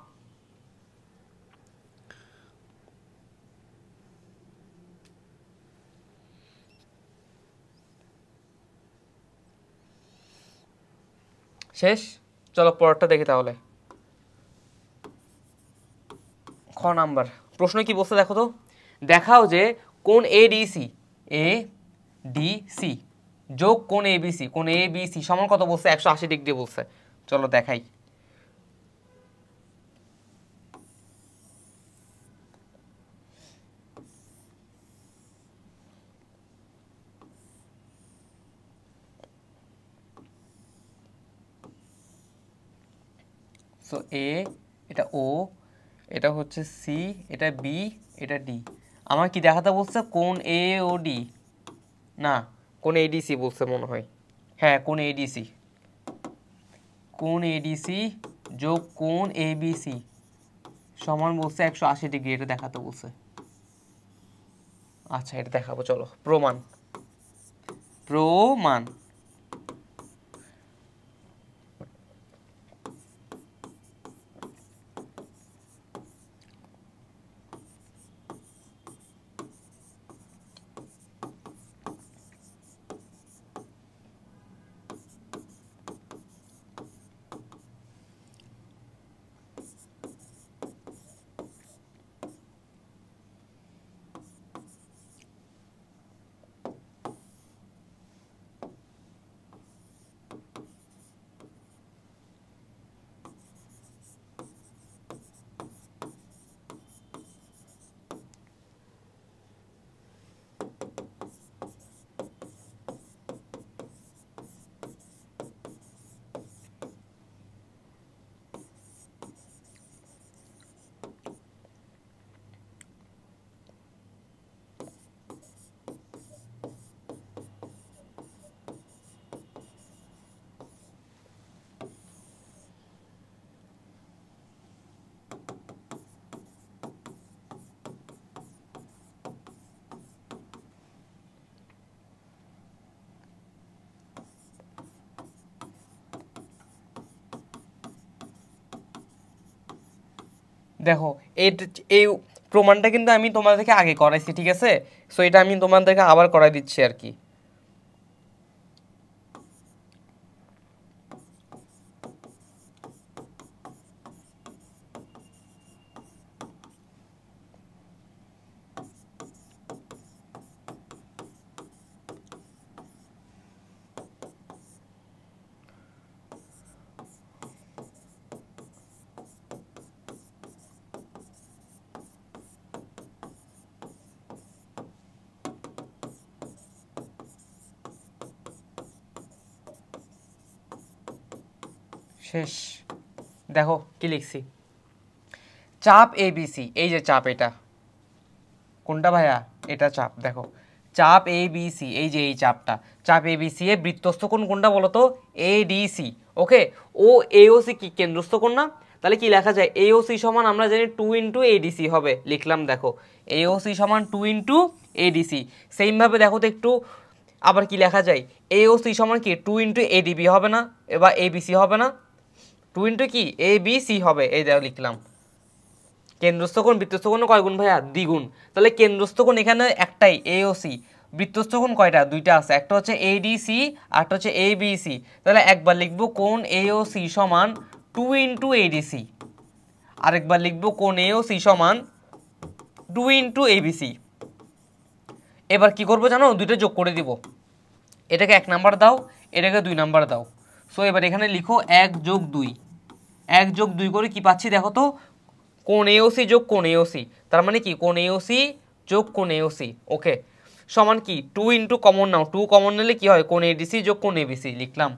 শেষ, চলো পরেরটা দেখি তাহলে। খ নাম্বার প্রশ্ন কি বলছে দেখো তো, দেখাও যে কোণ এডিসি এডিসি যোগ কোণ এবিসি, কোণ এবিসি সমান কত বলছে 180 ডিগ্রি বলছে। চলো দেখাই। সো এ, এটা ও, এটা হচ্ছে সি, এটা বি, এটা ডি। আমার কি দেখাতে বলছে কোণ এ ও ডি, না কোণ এডিসি বলছে মনে হয়, হ্যাঁ কোণ এডিসি, কোণ এডিসি যোগ কোণ এবিসি সমান বলছে 180 ডিগ্রি, এটা দেখাতে বলছে। আচ্ছা এটা দেখাবো, চলো প্রমাণ। প্রমাণ দেখো এই প্রমাণটা কিন্তু আমি তোমাদেরকে আগে করাইছি, ঠিক আছে? সো এটা আমি তোমাদেরকে আবার করাই দিচ্ছি আর কি। শেষ, দেখো কি লিখছি, চাপ এবিসি, এই যে চাপ, এটা কোনটা ভাইয়া, এটা চাপ। দেখো চাপ এবিসি, এই যে এই চাপটা, চাপ এবিসি এ বৃত্তস্থ কোণ কোনটা বলো তো এডিসি। ওকে, ও এওসি কি কেন্দ্রস্থ কোণ না, তাহলে কি লেখা যায় এওসি সমান আমরা জানি 2 ইন্টু এডিসি হবে, লিখলাম। দেখো এওসি সমান 2 ইন্টু এডিসি। সেইমভাবে দেখো তো একটু আবার কি লেখা যায় এওসি সমান কি 2 ইন্টু এডিবি হবে না, এবার এবিসি হবে না, 2 ইন্টু কি এবিসি হবে, এই দেখো লিখলাম। কেন্দ্রস্থ কোণ বৃত্তস্থ কোণ কয় গুণ ভাইয়া, দ্বিগুণ। তাহলে কেন্দ্রস্থ কোণ এখানে একটাই এওসি, বৃত্তস্থ কোণ কয়টা, দুইটা আছে, একটা হচ্ছে এডিসি আর একটা হচ্ছে এবিসি। তাহলে একবার লিখবো কোণ এওসি সমান 2 ইন্টু এডিসি, আরেকবার লিখবো কোণ এওসি সমান 2 ইন্টু এবিসি। এবার কি করবো জানো, দুইটা যোগ করে দিব, এটাকে 1 নাম্বার দাও, এটাকে 2 নাম্বার দাও। সো এবার এখানে লিখো 1 যোগ 2, 1 যোগ 2 করে কি পাচ্ছি দেখো তো, কোণ এওসি যোগ কোণ এওসি, তার মানে কি কোণ এওসি যোগ কোণ এওসি। ওকে, সমান কি 2 ইন্টু কমন নাও, 2 কমন নিলে কি হয়, কোণ এডিসি যোগ কোণ এবিসি লিখলাম।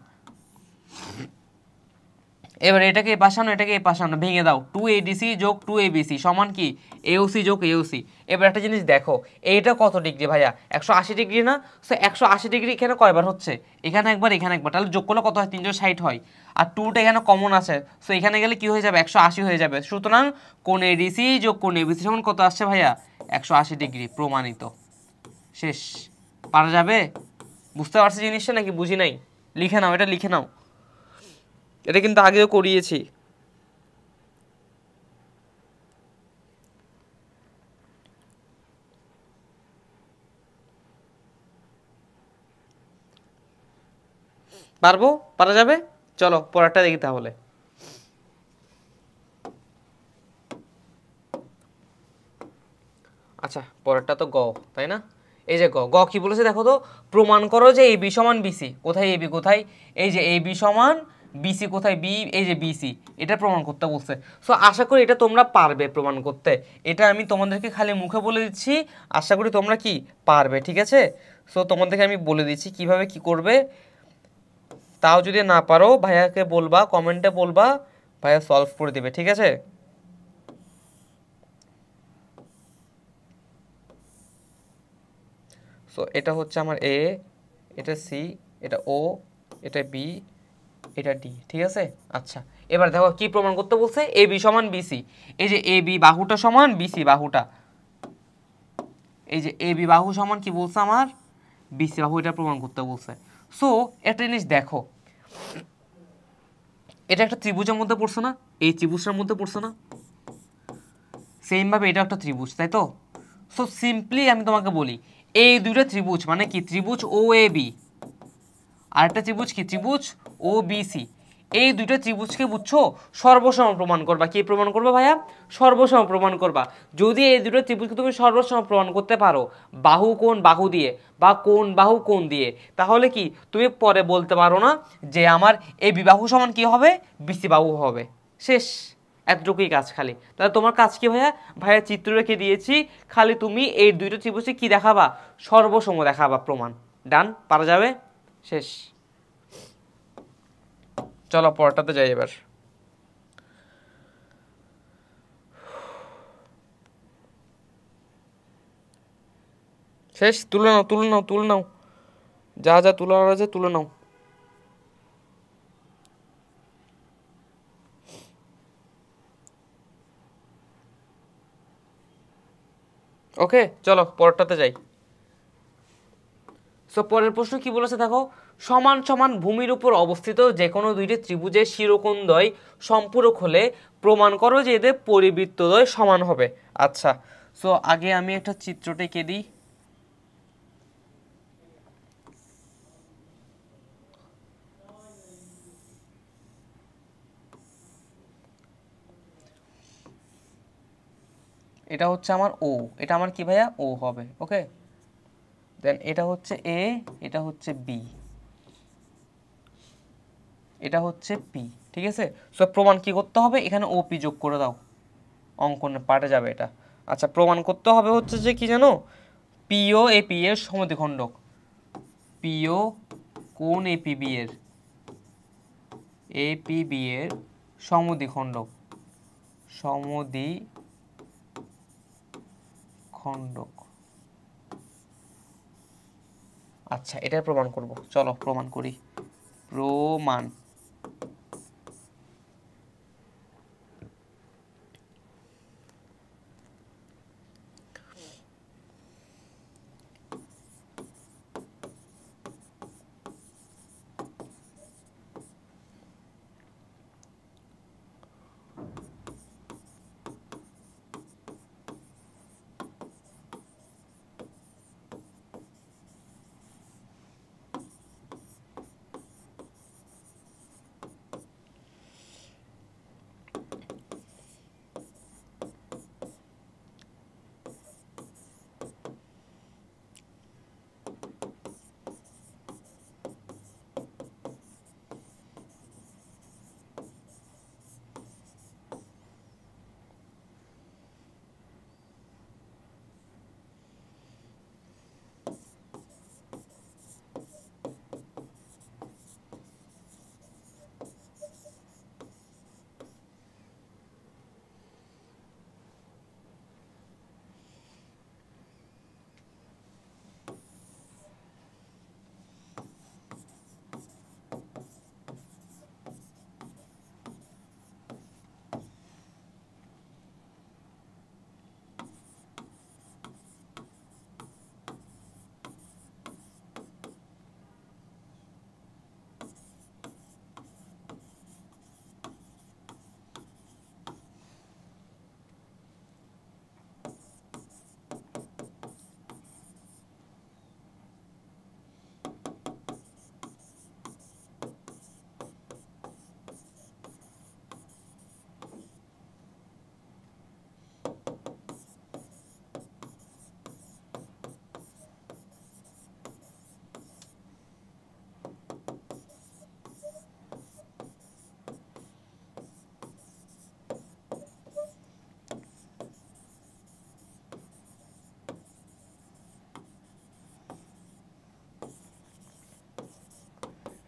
এবার এটাকে এ পাশে আনো, এটাকে এ পাশে আনো, ভেঙে দাও। 2 এডিসি যোগ 2 এবিসি সমান কি এওসি যোগ এওসি। এবার একটা জিনিস দেখো, এইটা কত ডিগ্রি ভাইয়া, 180 ডিগ্রি না? সো 180 ডিগ্রি এখানে কয়বার হচ্ছে, এখানে একবার এখানে একবার, তাহলে যোগ করলে কত হয়, 360 হয়। আর 2টা এখানে কমন আছে, সো এখানে গেলে কি হয়ে যাবে, 180 হয়ে যাবে। সুতরাং কোণ এডিসি যোগ কোণ এবিসি সমান কত আসছে ভাইয়া, 180 ডিগ্রি, প্রমাণিত। শেষ। পারা যাবে? বুঝতে পারছি জিনিসটা নাকি বুঝি নাই? লিখে নাও, এটা লিখে নাও, এটা কিন্তু আগেও করিয়েছি। পারবো? পারা যাবে? চলো পরেরটা দেখি তাহলে। আচ্ছা পরেরটা তো গ, তাই না? এই যে গ, গ কি বলেছে দেখো তো, প্রমাণ করো যে এবি সমান বিসি। কোথায় এবি, কোথায়, এই যে এবি সমান বিসি, কোথায় বি, এই যে বিসি, এটা প্রমাণ করতে বলছে। সো আশা করি এটা তোমরা পারবে প্রমাণ করতে, এটা আমি তোমাদেরকে খালি মুখে বলে দিচ্ছি, আশা করি তোমরা কি পারবে, ঠিক আছে? সো তোমাদেরকে আমি বলে দিচ্ছি কিভাবে কি করবে, তাও যদি না পারো ভাইয়াকে বলবা, কমেন্টে বলবা, ভাইয়া সলভ করে দেবে, ঠিক আছে? সো এটা হচ্ছে আমার এ, এটা সি, এটা ও, এটা বি, এটা ডি, ঠিক আছে? আচ্ছা এবার দেখো কি প্রমাণ করতে বলছে, এ বি সমান বিসি। এই যে এ বি বাহুটা সমান বিসি বাহুটা, এই যে এ বি বাহু সমান কি বলছে আমার, বিসি বাহু, এটা প্রমাণ করতে বলছে। সো একটা জিনিস দেখো, এটা একটা ত্রিভুজের মধ্যে পড়ছে না, এই ত্রিভুজটার মধ্যে পড়ছে না, সেম ভাবে এটা একটা ত্রিভুজ, তাই তো? সো সিম্পলি আমি তোমাকে বলি, এই দুইটা ত্রিভুজ মানে কি, ত্রিভুজ ও এ বি, আর একটা ত্রিভুজ কি, ত্রিভুজ ও বি সি, এই দুইটা ত্রিভুজকে বুঝছো সর্বসম প্রমাণ করবা। কি প্রমাণ করবা ভাইয়া, সর্বসম প্রমাণ করবা। যদি এই দুটো ত্রিভুজকে তুমি সর্বসম প্রমাণ করতে পারো বাহু কোণ বাহু দিয়ে বা কোণ বাহু কোণ দিয়ে, তাহলে কি তুমি পরে বলতে পারো না যে আমার এই বিবাহু সমান কি হবে, বিসি বাহু হবে। শেষ, এতটুকুই কাজ খালি। তাহলে তোমার কাজ কি ভাইয়া, ভাইয়া চিত্র রেখে দিয়েছি, খালি তুমি এই দুইটা ত্রিভুজে কি দেখাবা, সর্বসম দেখাবা প্রমাণ। ডান, পারা যাবে? শেষ। চলো পরটাতে যাই এবার। শেষ, তুলে নাও তুলে নাও তুলে নাও, যা যা তুলে আছে তুলে নাও। ওকে চলো পরেরটাতে যাই। সো পরের প্রশ্ন কি বলেছে দেখো, সমান সমান ভূমির উপর অবস্থিত যে কোনো দুইটি ত্রিভুজের শিরোকোণদ্বয় সম্পূরক হলে প্রমাণ করো যে এদের পরিবৃত্তদ্বয় সমান হবে। আচ্ছা সো আগে আমি একটা চিত্রটা এঁকে দিই। এটা হচ্ছে আমার ও, এটা আমার কি ভাইয়া, ও হবে। ওকে দেন এটা হচ্ছে এ, এটা হচ্ছে বি, এটা হচ্ছে পি, ঠিক আছে? সো প্রমাণ কি করতে হবে, এখানে ও পি যোগ করে দাও, অঙ্কনের পার্টে যাবে এটা। আচ্ছা প্রমাণ করতে হবে হচ্ছে যে কি জানো, পিও এপি এর সমদ্বিখণ্ডক, পিও কোণ এপিবি এর, এপিবি এর সমদ্বিখণ্ডক, সমদ্বিখণ্ডক। আচ্ছা এটা প্রমাণ করব, চলো প্রমাণ করি। প্রমাণ,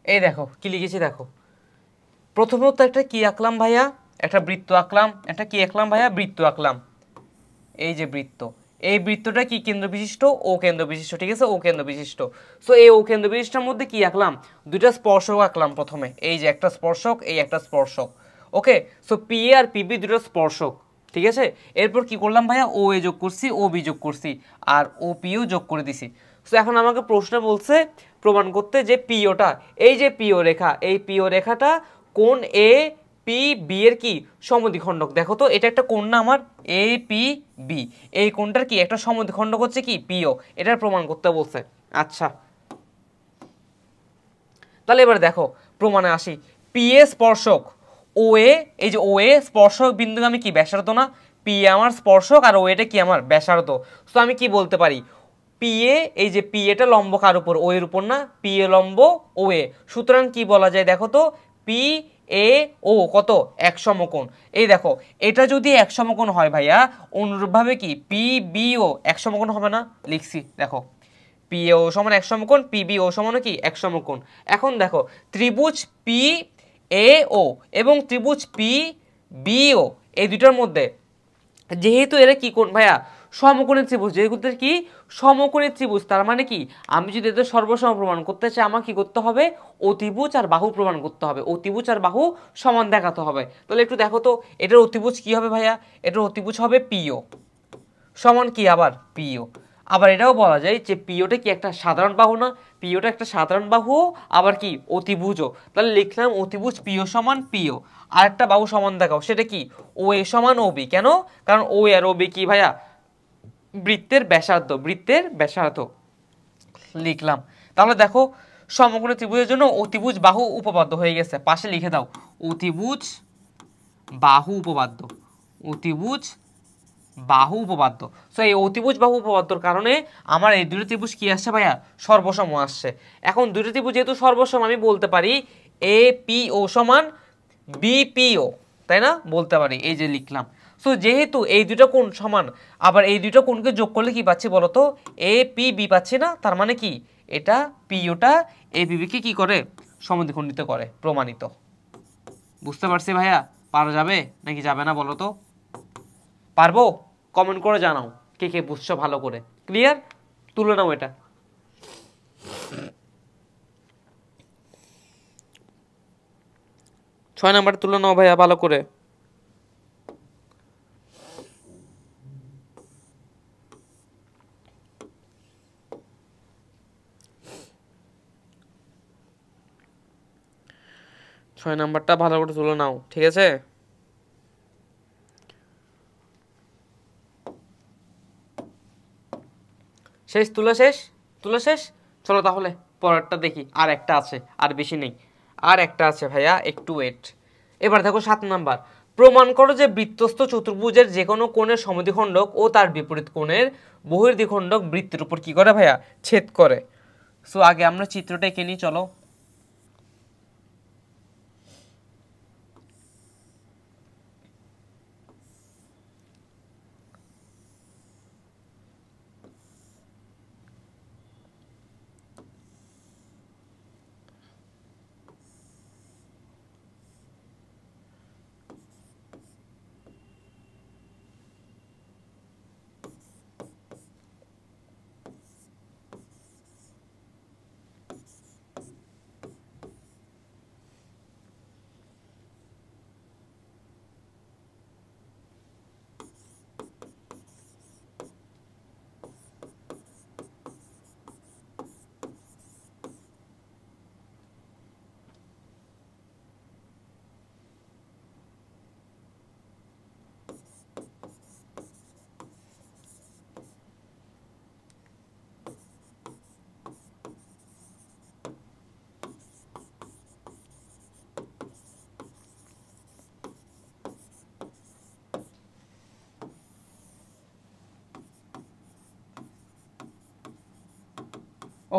এই দেখো কি লিখেছি দেখো, প্রথমত একটা কি আঁকলাম ভাইয়া, একটা বৃত্ত আঁকলাম, একটা কি আঁকলাম ভাইয়া, বৃত্ত আঁকলাম। এই যে বৃত্ত, এই বৃত্তটা কি কেন্দ্র বিশিষ্ট, ও কেন্দ্র বিশিষ্ট, ঠিক আছে, ও কেন্দ্র বিশিষ্ট। সো এই ও কেন্দ্র বিশিষ্টের মধ্যে কি আঁকলাম, দুইটা স্পর্শক আঁকলাম প্রথমে, এই যে একটা স্পর্শক, এই একটা স্পর্শক। ওকে, সো পি এ আর পিবি দুটো স্পর্শক, ঠিক আছে। এরপর কি করলাম ভাইয়া, ও এ যোগ করছি, ও বি যোগ করছি, আর ও পিও যোগ করে দিছি। সো এখন আমাকে প্রশ্ন বলছে প্রমাণ করতে যে পিওটা, এই যে পিও রেখা, এই পিও রেখাটা কোন এ পি বি এর কি সমদ্বিখণ্ডক। দেখো তো এটা একটা কোণ না আমার, এ পি বি, এই কোণটার কি একটা সমদ্বিখণ্ডক হচ্ছে কি পিও, এটার প্রমাণ করতে বলছে। আচ্ছা, তাহলে এবার দেখো প্রমাণে আসি। পি এ স্পর্শক, ও এ, এই যে ও এ স্পর্শক বিন্দুগামী কি ব্যাসার্ধ না, পি এ আমার স্পর্শক আর ও এটা কি আমার ব্যাসার্ধ। সো আমি কি বলতে পারি, পি এ, এই যে পি এটা লম্ব কার উপর, ও এর উপর না, পি এ লম্ব ও এ, সুতরাং কি বলা যায় দেখো তো, পি এ ও কত এক সমকোণ। এই দেখো এটা যদি এক সমকোণ হয় ভাইয়া, অনুরূপভাবে কি পি বি ও এক সমকোণ হবে না, লিখছি দেখো, পি ও সমান এক সমকোণ, পি বি ও সমান কি এক সমকোণ। এখন দেখো ত্রিভুজ পি এ ও এবং ত্রিভুজ পি বি ও, এই দুটার মধ্যে যেহেতু এরা কি কোণ ভাইয়া, সমকোণী ত্রিভুজ, যেহেতু কি সমকোণী ত্রিভুজ, তার মানে কি আমি যদি এদের সর্বসম প্রমাণ করতে চাই, আমাকে কি করতে হবে, অতিভুজ আর বাহু প্রমাণ করতে হবে, অতিভুজ আর বাহু সমান দেখাতে হবে। তাহলে একটু দেখো তো এটার অতিভুজ কি হবে ভাইয়া, এটার অতিভুজ হবে পিও সমান কি আবার পিও। আবার এটাও বলা যায় যে পিওটা কি একটা সাধারণ বাহু না, পিওটা একটা সাধারণ বাহু আবার কি অতিভুজও। তাহলে লিখলাম অতিভুজ পিও সমান পিও। আর একটা বাহু সমান দেখাও, সেটা কি ও এ সমান ও বি। কেন, কারণ ও আর ও বি কি ভাইয়া, বৃত্তের ব্যাসার্ধ, বৃত্তের ব্যাসার্ধ লিখলাম। তাহলে দেখো সমকোণী ত্রিভুজের জন্য অতিভুজ বাহু উপপাদ্য হয়ে গেছে, পাশে লিখে দাও অতিভুজ বাহু উপপাদ্য, অতিভুজ বাহু উপপাদ্য। সো এই অতিভুজ বাহু উপপাদ্যর কারণে আমার এই দুটো ত্রিভুজ কি আসছে ভাইয়া, সর্বসম আসছে। এখন দুটো ত্রিভুজ যেহেতু সর্বসম, আমি বলতে পারি এ পি ও সমান বিপিও, তাই না, বলতে পারি, এই যে লিখলাম। সো যেহেতু এই দুটো কোণ সমান, আবার এই দুটো কোণকে যোগ করলে কি পাচ্ছি বলতো, এ পি বি পাচ্ছি না, তার মানে কি এটা পিওটা এ পিবিকে কি করে সমদ্বিখণ্ডিত করে, প্রমাণিত। বুঝতে পারছি ভাইয়া, পারা যাবে নাকি যাবে না বলো তো, পারবো? কমেন্ট করে জানাও কে কে বুঝছো ভালো করে, ক্লিয়ার? তুলে নাও এটা। ছয় নাম্বার তুলে নাও ভাইয়া ভালো করে। ছয় নাম্বারটা ভালো করে তুলে নাও, ঠিক আছে? শেষ, তুলে শেষ, তুলে শেষ। চলো তাহলে পরেরটা দেখি, আর একটা আছে, আর বেশি নেই, আর একটা আছে ভাইয়া, একটু ওয়েট। এবার দেখো 7 নাম্বার, প্রমাণ করো যে বৃত্তস্থ চতুর্ভুজের যে কোনো কোণের সমদ্বিখণ্ডক ও তার বিপরীত কোণের বহির্দ্বিখণ্ডক বৃত্তের উপর কি করে ভাইয়া, ছেদ করে। সো আগে আমরা চিত্রটা এঁকে নিই, চলো।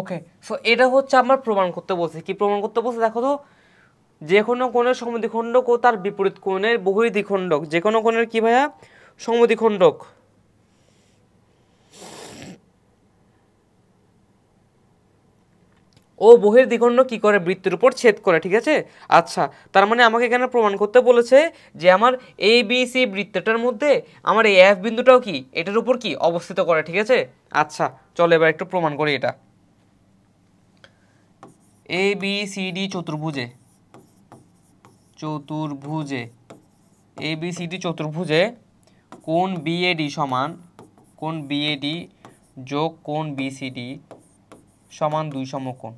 ওকে, সো এটা হচ্ছে আমার প্রমাণ করতে বলছে, কি প্রমাণ করতে বলছে দেখো তো, যে কোনো কোণের সমদ্বিখণ্ডক ও তার বিপরীত কোণের বহির্দ্বিখণ্ডক, যে কোনো কোণের কি ভাইয়া, সমদ্বিখণ্ডক ও বহির্দিগণ্ড কি করে? বৃত্তের উপর ছেদ করে, ঠিক আছে। আচ্ছা, তার মানে আমাকে এখানে প্রমাণ করতে বলেছে যে আমার এ বি সি বৃত্তটার মধ্যে আমার এই এফ বিন্দুটাও কি এটার উপর কি অবস্থিত করে, ঠিক আছে। আচ্ছা চলো এবার একটু প্রমাণ করি এটা। A B C D চতুর্ভুজে A B C D চতুর্ভুজে কোণ বিএডি সমান কোণ বিএডি যোগ কোণ বিসিডি সমান দুই সমকোণ।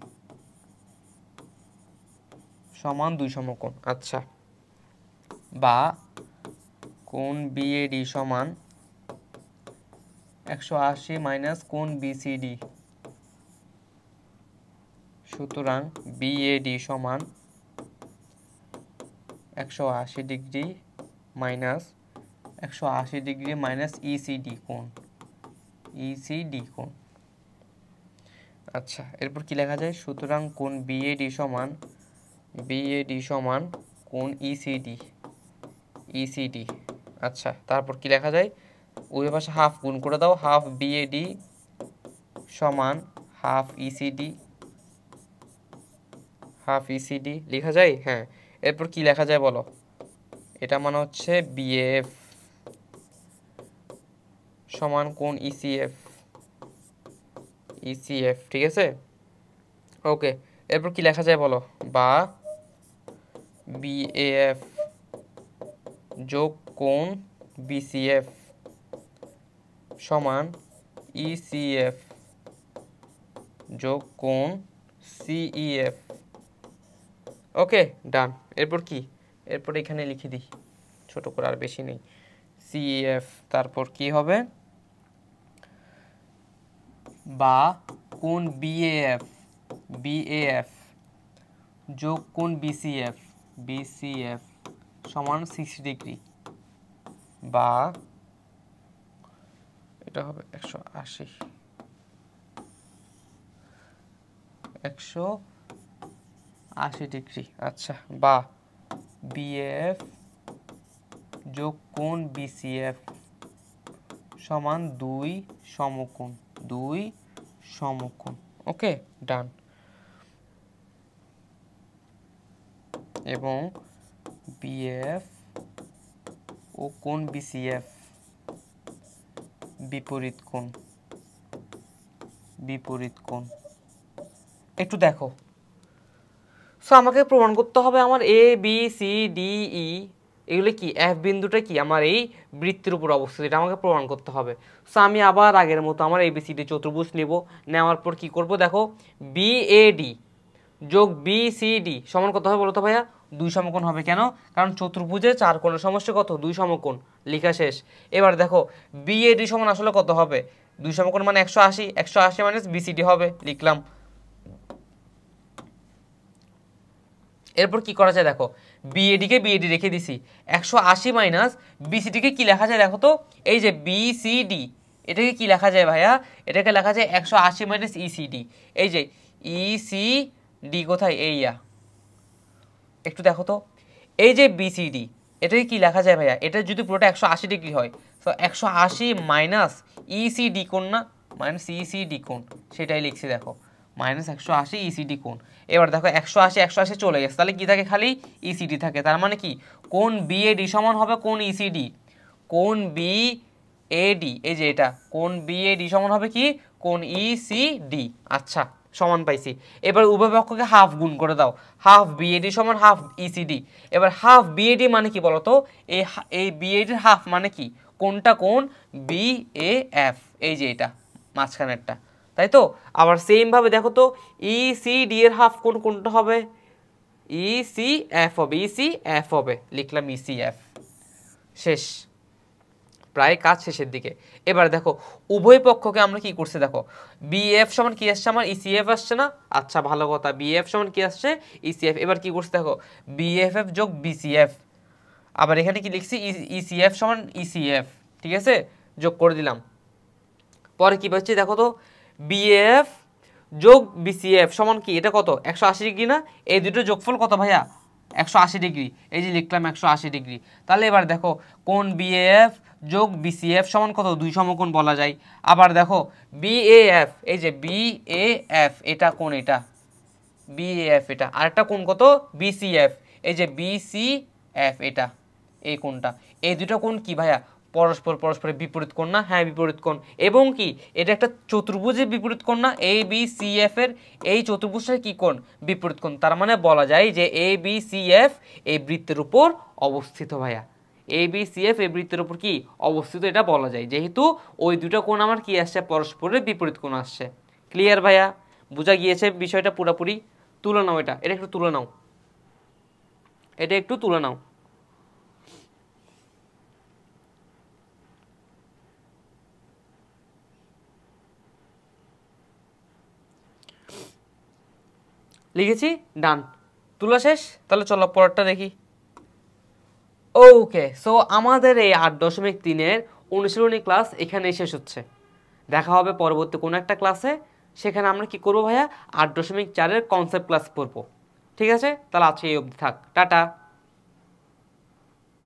আচ্ছা, বা কোণ বিএডি সমান 180 মাইনাস কোণ বিসিডি। সুতরাং বিএডি সমান 180 degree minus 180 degree minus ECD কোণ। আচ্ছা, এরপর কি লেখা যায়? সুতরাং কোণ বিএডি সমান কোণ ইসিডি। আচ্ছা, তারপর কি লেখা যায়? ওই পাশে হাফ গুণ করে দাও, হাফ বিএডি সমান হাফ ইসিডি লেখা যায়। হ্যাঁ, এরপর কি লেখা যায় বলো? এটা মানে হচ্ছে বিএফ সমান কোণ ইসিএফ, ঠিক আছে। ওকে, এরপর কি লেখা যায় বলো? বা বিএএফ যোগ কোণ বিসিএফ সমান ইসিএফ যোগ কোণ সিইএফ। ওকে, ডান। এরপর কি? এরপর এখানে লিখে দিই ছোট করে, আর বেশি নেই, সিইএফ। তারপর কি হবে? বা কোণ বিএএফ যোগ কোণ বিসিএফ সমান 60 ডিগ্রি, বা এটা হবে 180 ডিগ্রি। আচ্ছা, বা বিএফ যোগ কোণ বিসিএফ সমান দুই সমকোণ। ওকে, ডান। এবং বিএফ ও কোণ বিসিএফ বিপরীত কোণ। একটু দেখো, সো আমাকে প্রমাণ করতে হবে আমার A B C D E এগুলো কি এফ বিন্দুটা কি আমার এই বৃত্তের উপর অবস্থিত, এটা আমাকে প্রমাণ করতে হবে। সো আমি আবার আগের মতো আমার এবিসিডি চতুর্ভুজ নেব, নেওয়ার পর কি করব দেখো, বিএডি যোগ বিসিডি সমান কত হবে বলো তো ভাইয়া? দুই সমকোণ হবে। কেন? কারণ চতুর্ভুজে চার কোণের সমষ্টি কত? দুই সমকোণ। লেখা শেষ। এবার দেখো বিএডি সমান আসলে কত হবে? দুই সমকোণ মানে 180 মাইনাস বিসিডি হবে, লিখলাম। এরপর কি করা যায় দেখো, বিএডি রেখে দিছি, 180 মাইনাস বিসিডিকে কি লেখা যায় দেখো তো? এই যে বিসিডি, এটাকে কি লেখা যায় ভাইয়া? এটাকে লেখা যায় 180 মাইনাস ইসিডি। এই যে ইসিডি কোথায়? এইয়া, একটু দেখো তো, এই যে বিসিডি, এটাকে কি লেখা যায় ভাইয়া? এটা যদি পুরোটা 180 ডিগ্রি হয়, তো 180 মাইনাস ইসিডি কোণ না, মাইনাস ইসিডি কোণ, সেটাই লিখছি দেখো, মাইনাস 180 ইসিডি কোণ। এবার দেখো 180 চলে গেছে, তাহলে কি থাকে? খালি ইসিডি থাকে। তার মানে কি কোণ বিএডি সমান হবে কোণ ইসিডি, কোণ বিএডি, এই যে এটা কোণ বিএডি সমান হবে কি? কোণ ইসিডি। আচ্ছা, সমান পাইছি। এবার উভয় পক্ষকে হাফ গুণ করে দাও, হাফ বিএডি সমান হাফ ইসিডি। এবার হাফ বিএডি মানে কি বলতো? এই বিএডির হাফ মানে কি? কোনটা? কোণ বিএএফ, এই যে এটা মাঝখানেরটা, তাই তো। আবার সেম ভাবে দেখো তো, ইসিডি এর হাফ কোনটা হবে? ইসিএফ হবে, লিখলাম ইসিএফ। শেষ, প্রায় কাজ শেষের দিকে। এবার দেখো উভয় পক্ষকে আমরা কি করছি দেখো, বিএফ সমান কি আসছে আমার? ইসিএফ আসছে না? আচ্ছা, ভালো কথা, বিএফ সমান কি আসছে? ইসিএফ। এবার কি করছে দেখো, বিএফএফ যোগ বিসিএফ, আবার এখানে কি লিখছি? ইসিএফ সমান ইসিএফ, ঠিক আছে, যোগ করে দিলাম। পরে কি পাচ্ছি দেখো তো, বিএফ যোগ বিসিএফ সমান কি? এটা কত? 180 ডিগ্রি না? এই দুটো যোগফল কত ভাইয়া? 180 ডিগ্রি। এই যে লিখলাম 180 ডিগ্রি। তাহলে এবার দেখো কোণ বিএএফ যোগ বিসিএফ সমান কত? দুই সমকোণ বলা যায়। আবার দেখো বিএএফ, এই যে বিএএফ, এটা কোণ, এটা BAF এটা, আর একটা কোণ কত BCF, এই যে BCF এটা, এই কোণটা, এই দুটো কোণ কি ভাইয়া পরস্পরের বিপরীত কোণ না? হ্যাঁ বিপরীত কোণ। এবং কি এটা একটা চতুর্ভুজের বিপরীত কোণ না? ABCF এর এই চতুর্ভুজের কি কোণ? বিপরীত কোণ। তার মানে বলা যায় যে ABCF এই বৃত্তের উপর অবস্থিত ভাইয়া, ABCF এই বৃত্তের উপর কি অবস্থিত, এটা বলা যায়, যেহেতু ওই দুটো কোণ আমার কি আসছে? পরস্পরের বিপরীত কোণ আসছে। ক্লিয়ার ভাইয়া? বোঝা গিয়েছে বিষয়টা পুরোপুরি? তুলে নাও এটা, এটা একটু তুলে নাও, এটা একটু তুলে নাও। লিখেছি, ডান, তুলা শেষ। তাহলে চলো পরেরটা দেখি। ওকে, সো আমাদের এই 8.3-এর অনুশীলনী ক্লাস এখানেই শেষ হচ্ছে। দেখা হবে পরবর্তী কোনো একটা ক্লাসে, সেখানে আমরা কি করবো ভাইয়া? 8.4-এর কনসেপ্ট ক্লাস পড়বো। ঠিক আছে, তাহলে আজকে এই অবধি থাক, টাটা।